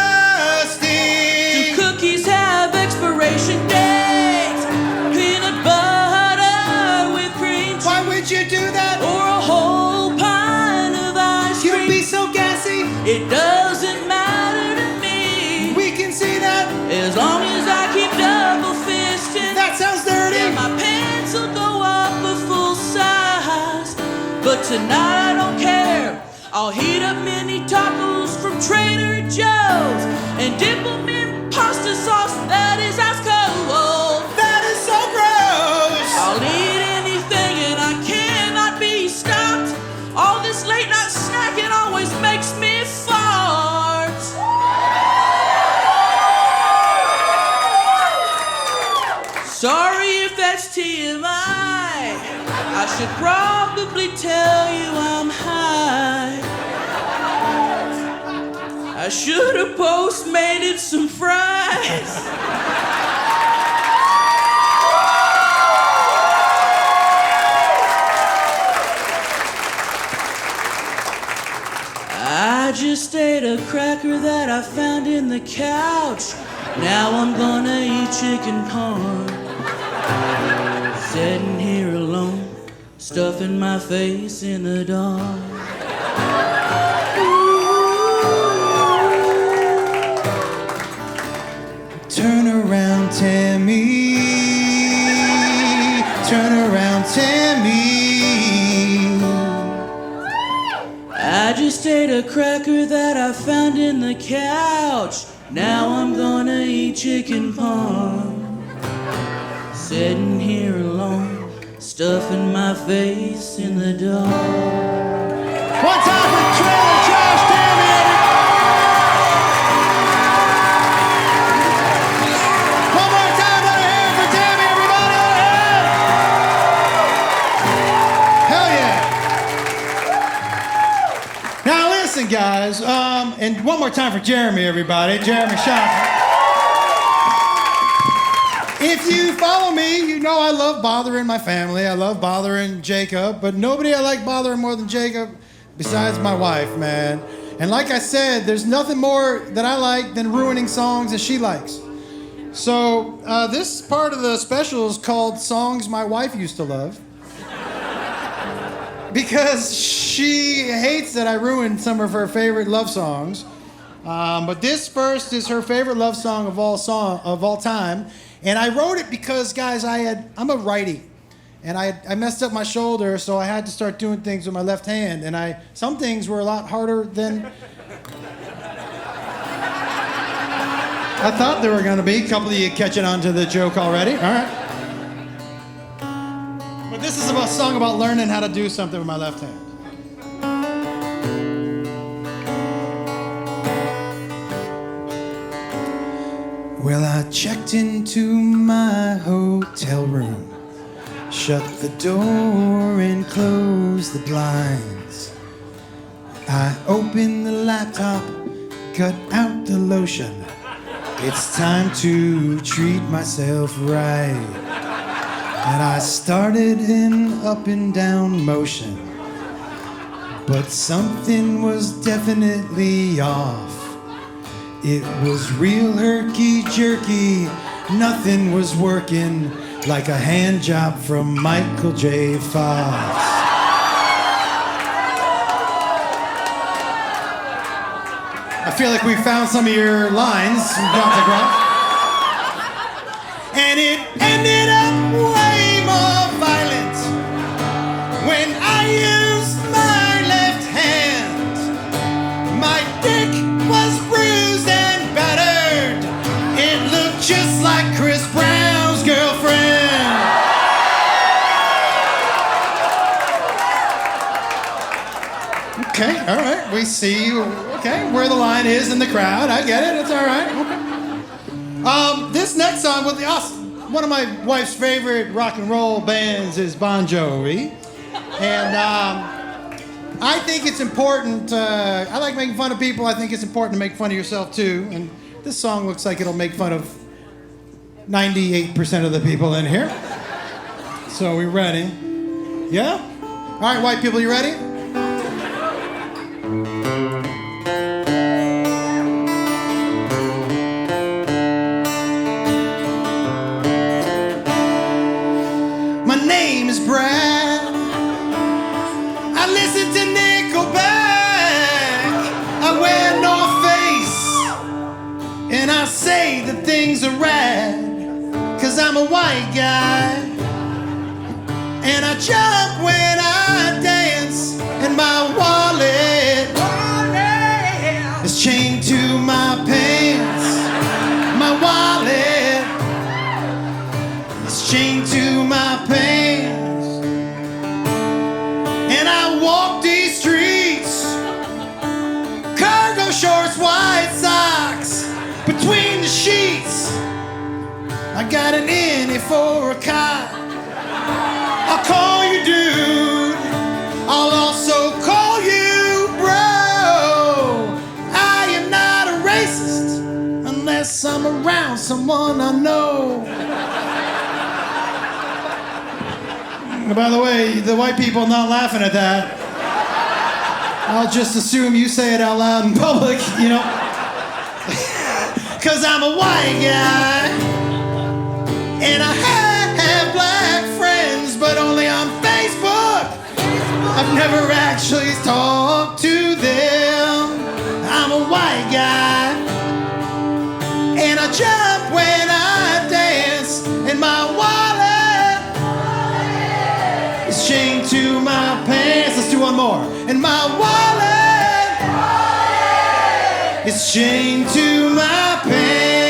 tonight I don't care. I'll heat up mini tacos from Trader Joe's and dip them in pasta sauce that is ice cold. That is so gross. I'll eat anything and I cannot be stopped. All this late night snacking always makes me fart. Sorry if that's TMI. I should probably tell you I'm high. I should have postmated some fries. I just ate a cracker that I found in the couch. Now I'm gonna eat chicken parm. Sitting here alone, stuffing my face in the dark. Turn around, Tammy. Turn around, Tammy. I just ate a cracker that I found in the couch. Now I'm gonna eat chicken parm. Sitting here alone, stuffing my face in the dark. One time for Trailer Trash Tammy. One more time, let her hear for Tammy, everybody. Hell yeah. Now listen, guys, and one more time for Jeremy, everybody. Jeremy Shaw. If you follow me, you know I love bothering my family. I love bothering Jacob, but nobody I like bothering more than Jacob besides my wife, man. And like I said, there's nothing more that I like than ruining songs that she likes. So this part of the special is called Songs My Wife Used to Love. Because she hates that I ruined some of her favorite love songs. But this first is her favorite love song of all time. And I wrote it because, guys, I'm a righty. And I messed up my shoulder, so I had to start doing things with my left hand. And some things were a lot harder than I thought they were going to be. A couple of you catching on to the joke already. All right. But this is a song about learning how to do something with my left hand. Well, I checked into my hotel room, shut the door and closed the blinds. I opened the laptop, cut out the lotion. It's time to treat myself right. And I started an up and down motion, but something was definitely off. It was real herky-jerky, nothing was working, like a hand job from Michael J. Fox. I feel like we found some of your lines from Dr. Grunt. And it ended up way more violent when I used my left hand. My dick was bruised and battered. It looked just like Chris Brown's girlfriend. Okay, all right, we see, okay, where the line is in the crowd. I get it, it's all right, okay. This next song, one of my wife's favorite rock and roll bands is Bon Jovi. And I think it's important, I like making fun of people. I think it's important to make fun of yourself too. And this song looks like it'll make fun of 98% of the people in here. So we ready? Yeah? All right, white people, you ready? My name is Brad. I listen to Nickelback. I wear North Face. And I say that things are rad. 'Cause I'm a white guy. And I jump when I dance. my wallet is chained to my pants. My wallet is chained to my pants. And I walk these streets, cargo shorts, white socks, between the sheets. I got an innie for a cot. I'll call you dude, I'll also call you bro. I am not a racist unless I'm around someone I know. By the way, the white people not laughing at that. I'll just assume you say it out loud in public, you know. Cause I'm a white guy and I have black friends, but only on Facebook. I've never actually talked to them. I'm a white guy and I jump when I dance, and my wallet is chained to my pants. Let's do one more. And my wallet is chained to my pants.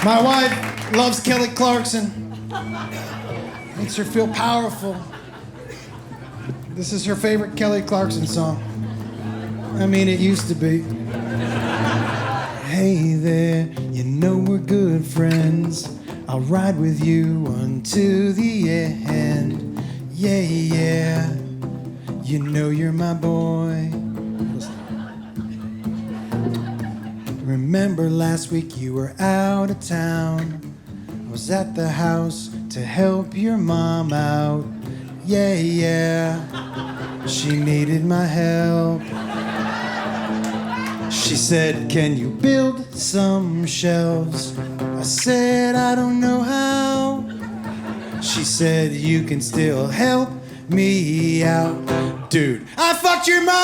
My wife loves Kelly Clarkson. Makes her feel powerful. This is her favorite Kelly Clarkson song. I mean, it used to be. Hey there, you know we're good friends. I'll ride with you until the end. Yeah, yeah, you know you're my boy. Remember last week you were out of town. I was at the house to help your mom out. Yeah, yeah, she needed my help. She said, can you build some shelves? I said, I don't know how. She said, you can still help me out. Dude, I fucked your mom.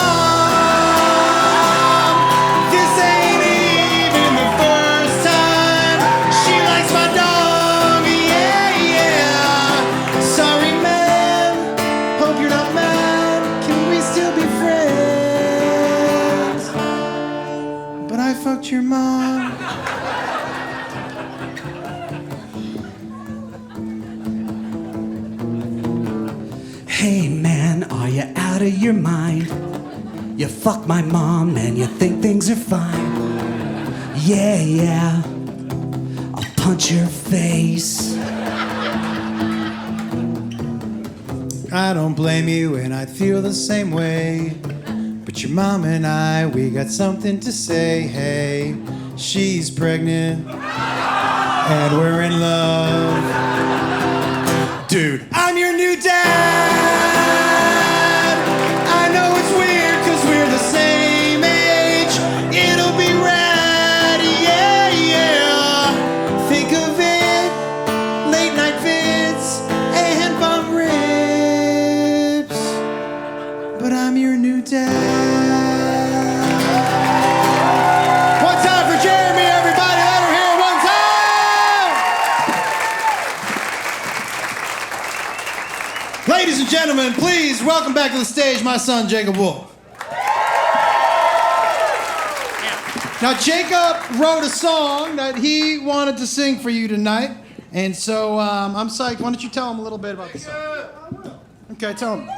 This ain't even the first time. She likes my dog, yeah, yeah. Sorry, man, hope you're not mad. Can we still be friends? But I fucked your mom. Hey man, are you out of your mind? You fuck my mom and you think things are fine. Yeah, yeah, I'll punch your face. I don't blame you and I feel the same way. But your mom and I, we got something to say. Hey, she's pregnant and we're in love. Dude, I'm your new dad. I know it's weird cause we're the same age. It'll be rad, yeah, yeah. Think of it, late night vids and bum ribs. But I'm your new dad. One time for Jeremy, everybody. Let her hear it one time. Ladies and gentlemen, please welcome back to the stage my son, Jacob Wolf. Now, Jacob wrote a song that he wanted to sing for you tonight. And so I'm psyched. Why don't you tell him a little bit about the song? Okay, tell him.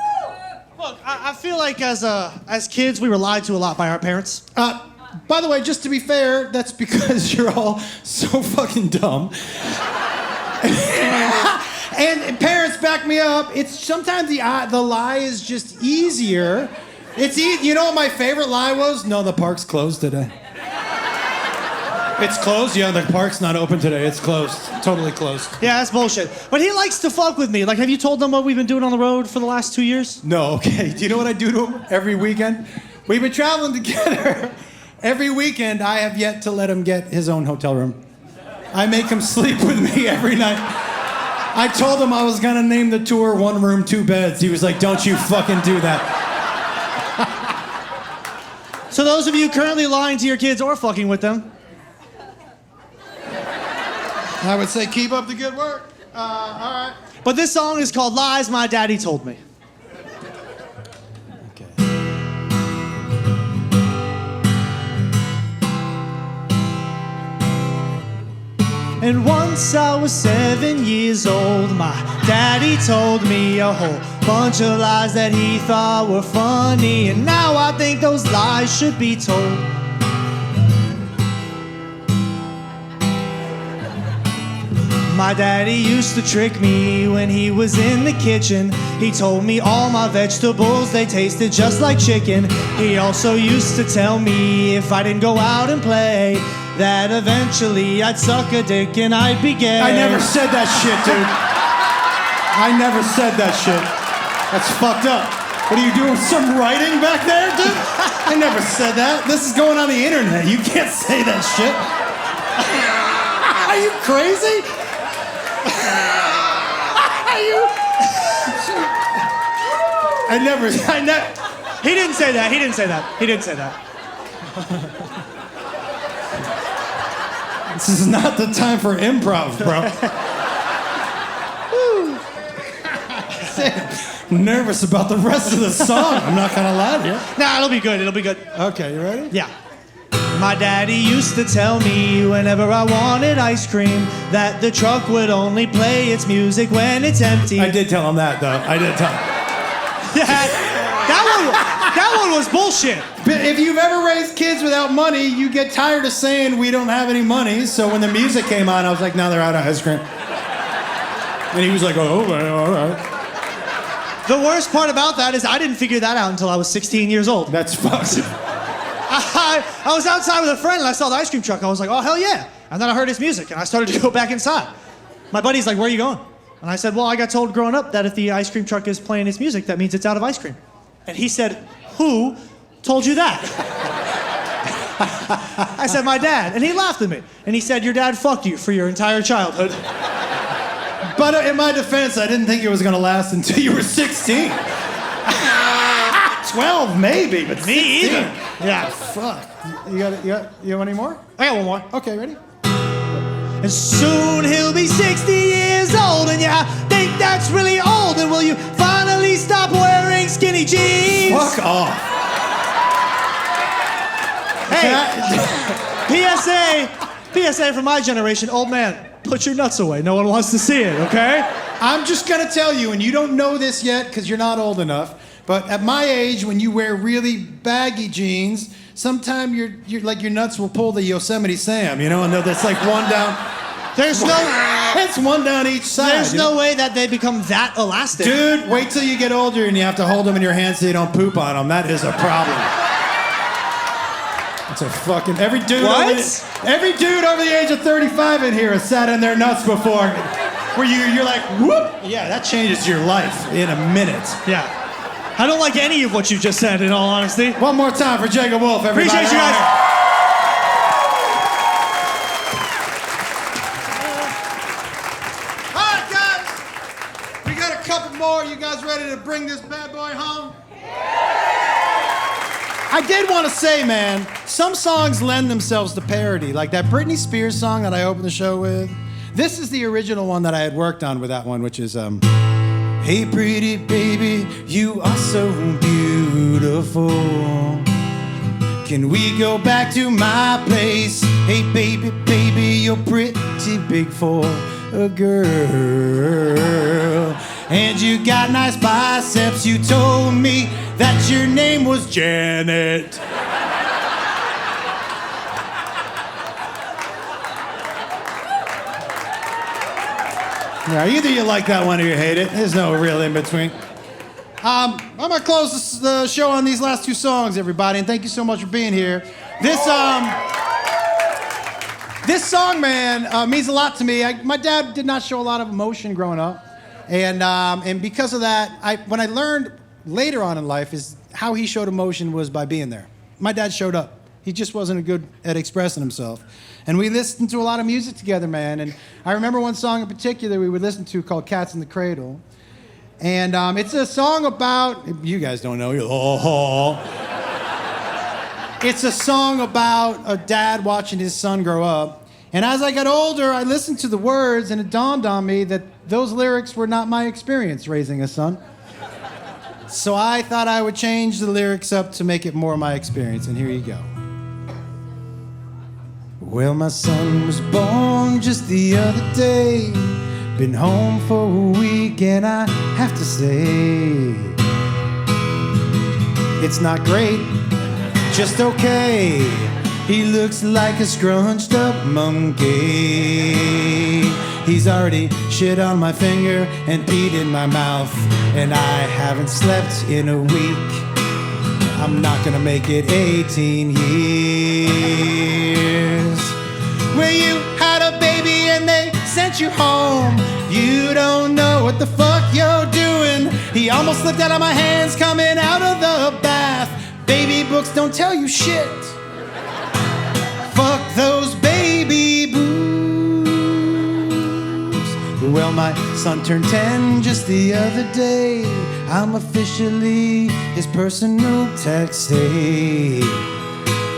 Look, I feel like as kids, we were lied to a lot by our parents. By the way, just to be fair, that's because you're all so fucking dumb. And parents, back me up. It's sometimes the lie is just easier. It's easy. You know what my favorite lie was? No, the park's closed today. It's closed? Yeah, the park's not open today. It's closed. Totally closed. Yeah, that's bullshit. But he likes to fuck with me. Like, have you told them what we've been doing on the road for the last 2 years? No, okay. Do you know what I do to him every weekend? We've been traveling together. Every weekend, I have yet to let him get his own hotel room. I make him sleep with me every night. I told him I was gonna name the tour 1 Room, 2 Beds. He was like, don't you fucking do that. So those of you currently lying to your kids or fucking with them, I would say keep up the good work. All right. But this song is called Lies My Daddy Told Me. Okay. And once I was 7 years old, my daddy told me a whole bunch of lies that he thought were funny. And now I think those lies should be told. My daddy used to trick me when he was in the kitchen. He told me all my vegetables, they tasted just like chicken. He also used to tell me if I didn't go out and play, that eventually I'd suck a dick and I'd be gay. I never said that shit, dude. I never said that shit. That's fucked up. What are you doing? Some writing back there, dude? I never said that. This is going on the internet. You can't say that shit. Are you crazy? Are you? I never. He didn't say that. He didn't say that. He didn't say that. This is not the time for improv, bro. I'm nervous about the rest of the song. I'm not gonna lie to you. Nah, it'll be good. It'll be good. Okay, you ready? Yeah. My daddy used to tell me whenever I wanted ice cream that the truck would only play its music when it's empty. I did tell him that, though. I did tell him. That one was bullshit. But if you've ever raised kids without money, you get tired of saying we don't have any money. So when the music came on, I was like, now they're out of ice cream. And he was like, oh, all right. The worst part about that is I didn't figure that out until I was 16 years old. That's fucked. I was outside with a friend and I saw the ice cream truck. I was like, oh, hell yeah. And then I heard his music and I started to go back inside. My buddy's like, where are you going? And I said, well, I got told growing up that if the ice cream truck is playing its music, that means it's out of ice cream. And he said, who told you that? I said, my dad. And he laughed at me. And he said, your dad fucked you for your entire childhood. But in my defense, I didn't think it was going to last until you were 16. 12 maybe, but Me 16. either. Yeah. Fuck. You want any more? I got one more. Okay, ready? And soon he'll be 60 years old, and yeah, I think that's really old. And will you finally stop wearing skinny jeans? Fuck off. Hey, PSA from my generation, old man, put your nuts away. No one wants to see it, okay? I'm just gonna tell you, and you don't know this yet because you're not old enough, but at my age, when you wear really baggy jeans, sometimes you're like your nuts will pull the Yosemite Sam, you know, and that's like one down. It's one down each side. There's no way that they become that elastic. Dude, wait till you get older and you have to hold them in your hands so you don't poop on them. That is a problem. It's a fucking every dude over the age of 35 in here has sat in their nuts before, where you're like, whoop, yeah, that changes your life in a minute. Yeah. I don't like any of what you just said, in all honesty. One more time for Jacob Wolf, everybody. Appreciate you guys. All right, guys, we got a couple more. You guys ready to bring this bad boy home? I did want to say, man, some songs lend themselves to parody, like that Britney Spears song that I opened the show with. This is the original one that I had worked on with that one, which is, hey, pretty baby, you are so beautiful. Can we go back to my place? Hey, baby, you're pretty big for a girl. And you got nice biceps. You told me that your name was Janet. Yeah, either you like that one or you hate it. There's no real in between. I'm gonna close the show on these last two songs, everybody, and thank you so much for being here. This song, man, means a lot to me. My dad did not show a lot of emotion growing up, and because of that, when I learned later on in life is how he showed emotion was by being there. My dad showed up. He just wasn't good at expressing himself. And we listened to a lot of music together, man. And I remember one song in particular we would listen to called Cats in the Cradle. And it's a song about, you guys don't know, it's a song about a dad watching his son grow up. And as I got older, I listened to the words, and it dawned on me that those lyrics were not my experience raising a son. So I thought I would change the lyrics up to make it more my experience, and here you go. Well, my son was born just the other day. Been home for a week, and I have to say, it's not great, just okay. He looks like a scrunched up monkey. He's already shit on my finger and peed in my mouth, and I haven't slept in a week. I'm not gonna make it 18 years. Well, you had a baby and they sent you home. You don't know what the fuck you're doing. He almost slipped out of my hands coming out of the bath. Baby books don't tell you shit. Fuck those baby boobs. Well, my son turned 10 just the other day. I'm officially his personal taxi.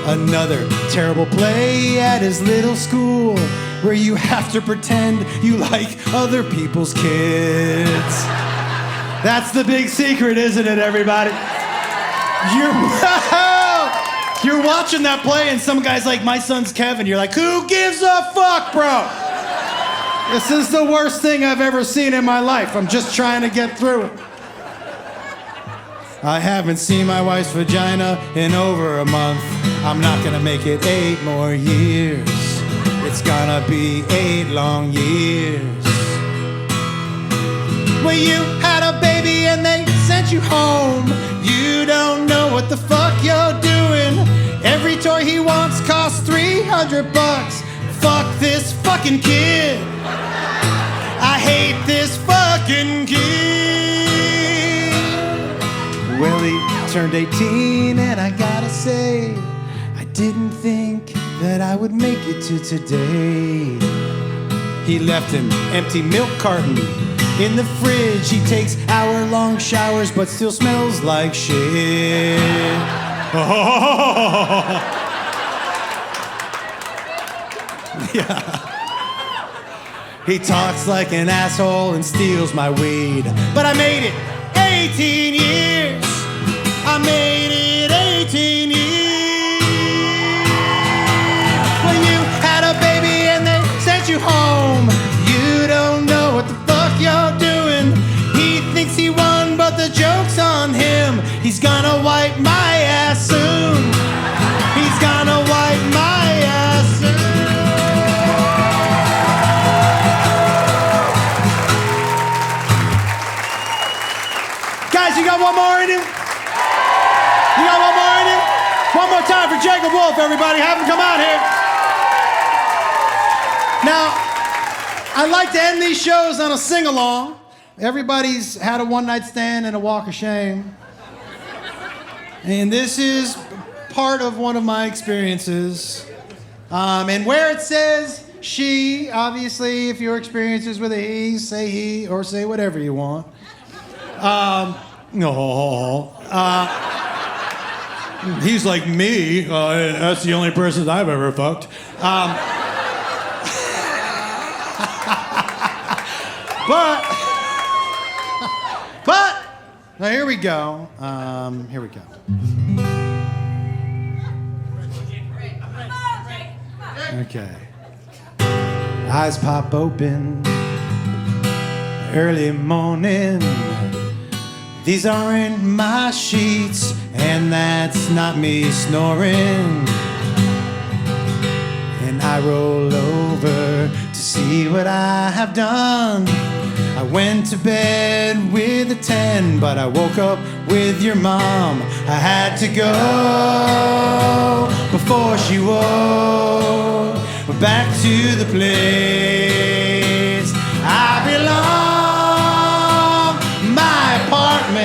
Another terrible play at his little school where you have to pretend you like other people's kids. That's the big secret, isn't it, everybody? You're watching that play and some guy's like, my son's Kevin. You're like, who gives a fuck, bro? This is the worst thing I've ever seen in my life. I'm just trying to get through it. I haven't seen my wife's vagina in over a month. I'm not gonna make it 8 more years. It's gonna be 8 long years. Well, you had a baby and they sent you home. You don't know what the fuck you're doing. Every toy he wants costs $300. Fuck this fucking kid. I hate this fucking kid. Well, he turned 18 and I gotta say, I didn't think that I would make it to today. He left an empty milk carton in the fridge. He takes hour-long showers but still smells like shit. Yeah. He talks like an asshole and steals my weed. But I made it 18 years. I made it 18 years. When you had a baby and they sent you home, you don't know what the fuck you're doing. He thinks he won, but the joke's on him. He's gonna wipe my ass soon. He's gonna wipe my ass soon. Guys, you got one more in him? You got one more in him? One more time for Jacob Wolf, everybody. Have him come out here. Now, I like to end these shows on a sing-along. Everybody's had a one-night stand and a walk of shame. And this is part of one of my experiences. And where it says she, obviously, if your experience is with a he, say he, or say whatever you want. He's like me. That's the only person I've ever fucked. But now here we go. Here we go. Okay. Eyes pop open. Early morning. These aren't my sheets, and that's not me snoring. And I roll over to see what I have done. I went to bed with a 10, but I woke up with your mom. I had to go before she woke back to the place I belong. My apartment,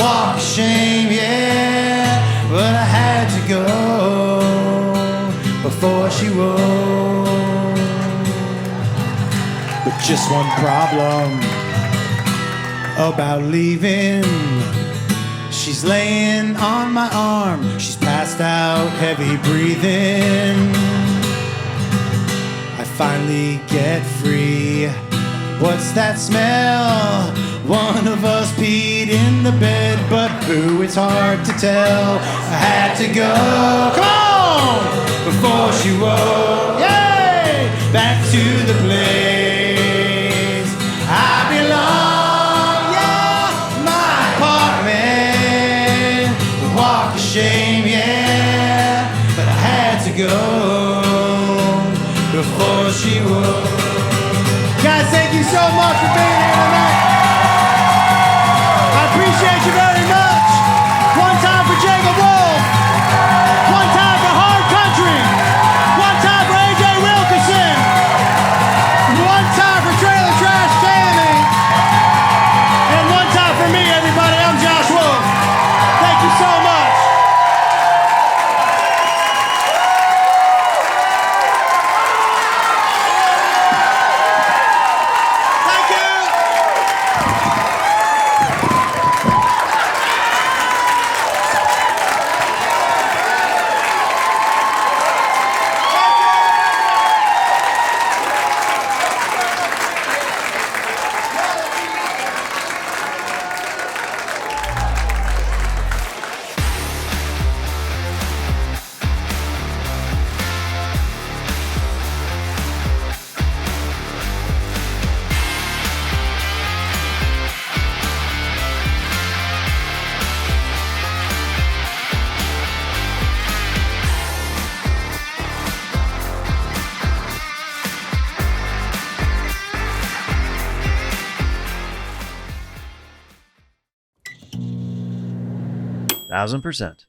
walk of shame, yeah, but I had to go before she woke. But just one problem about leaving. She's laying on my arm, she's passed out, heavy breathing. finally get free. What's that smell? One of us peed in the bed, but who, it's hard to tell. I had to go, come on, before she woke. Yay! Back to the place I belong. Yeah, my apartment, walk of shame, yeah. But I had to go before she woke. Guys, thank you so much for being here tonight. I appreciate you very much. One time for Jacob Wolf. One time for Hard Country. One time for AJ Wilkerson. One time for Trailer Trash Tammy. And one time for me, everybody. I'm Josh Wolf. Thank you so much. %1,000%.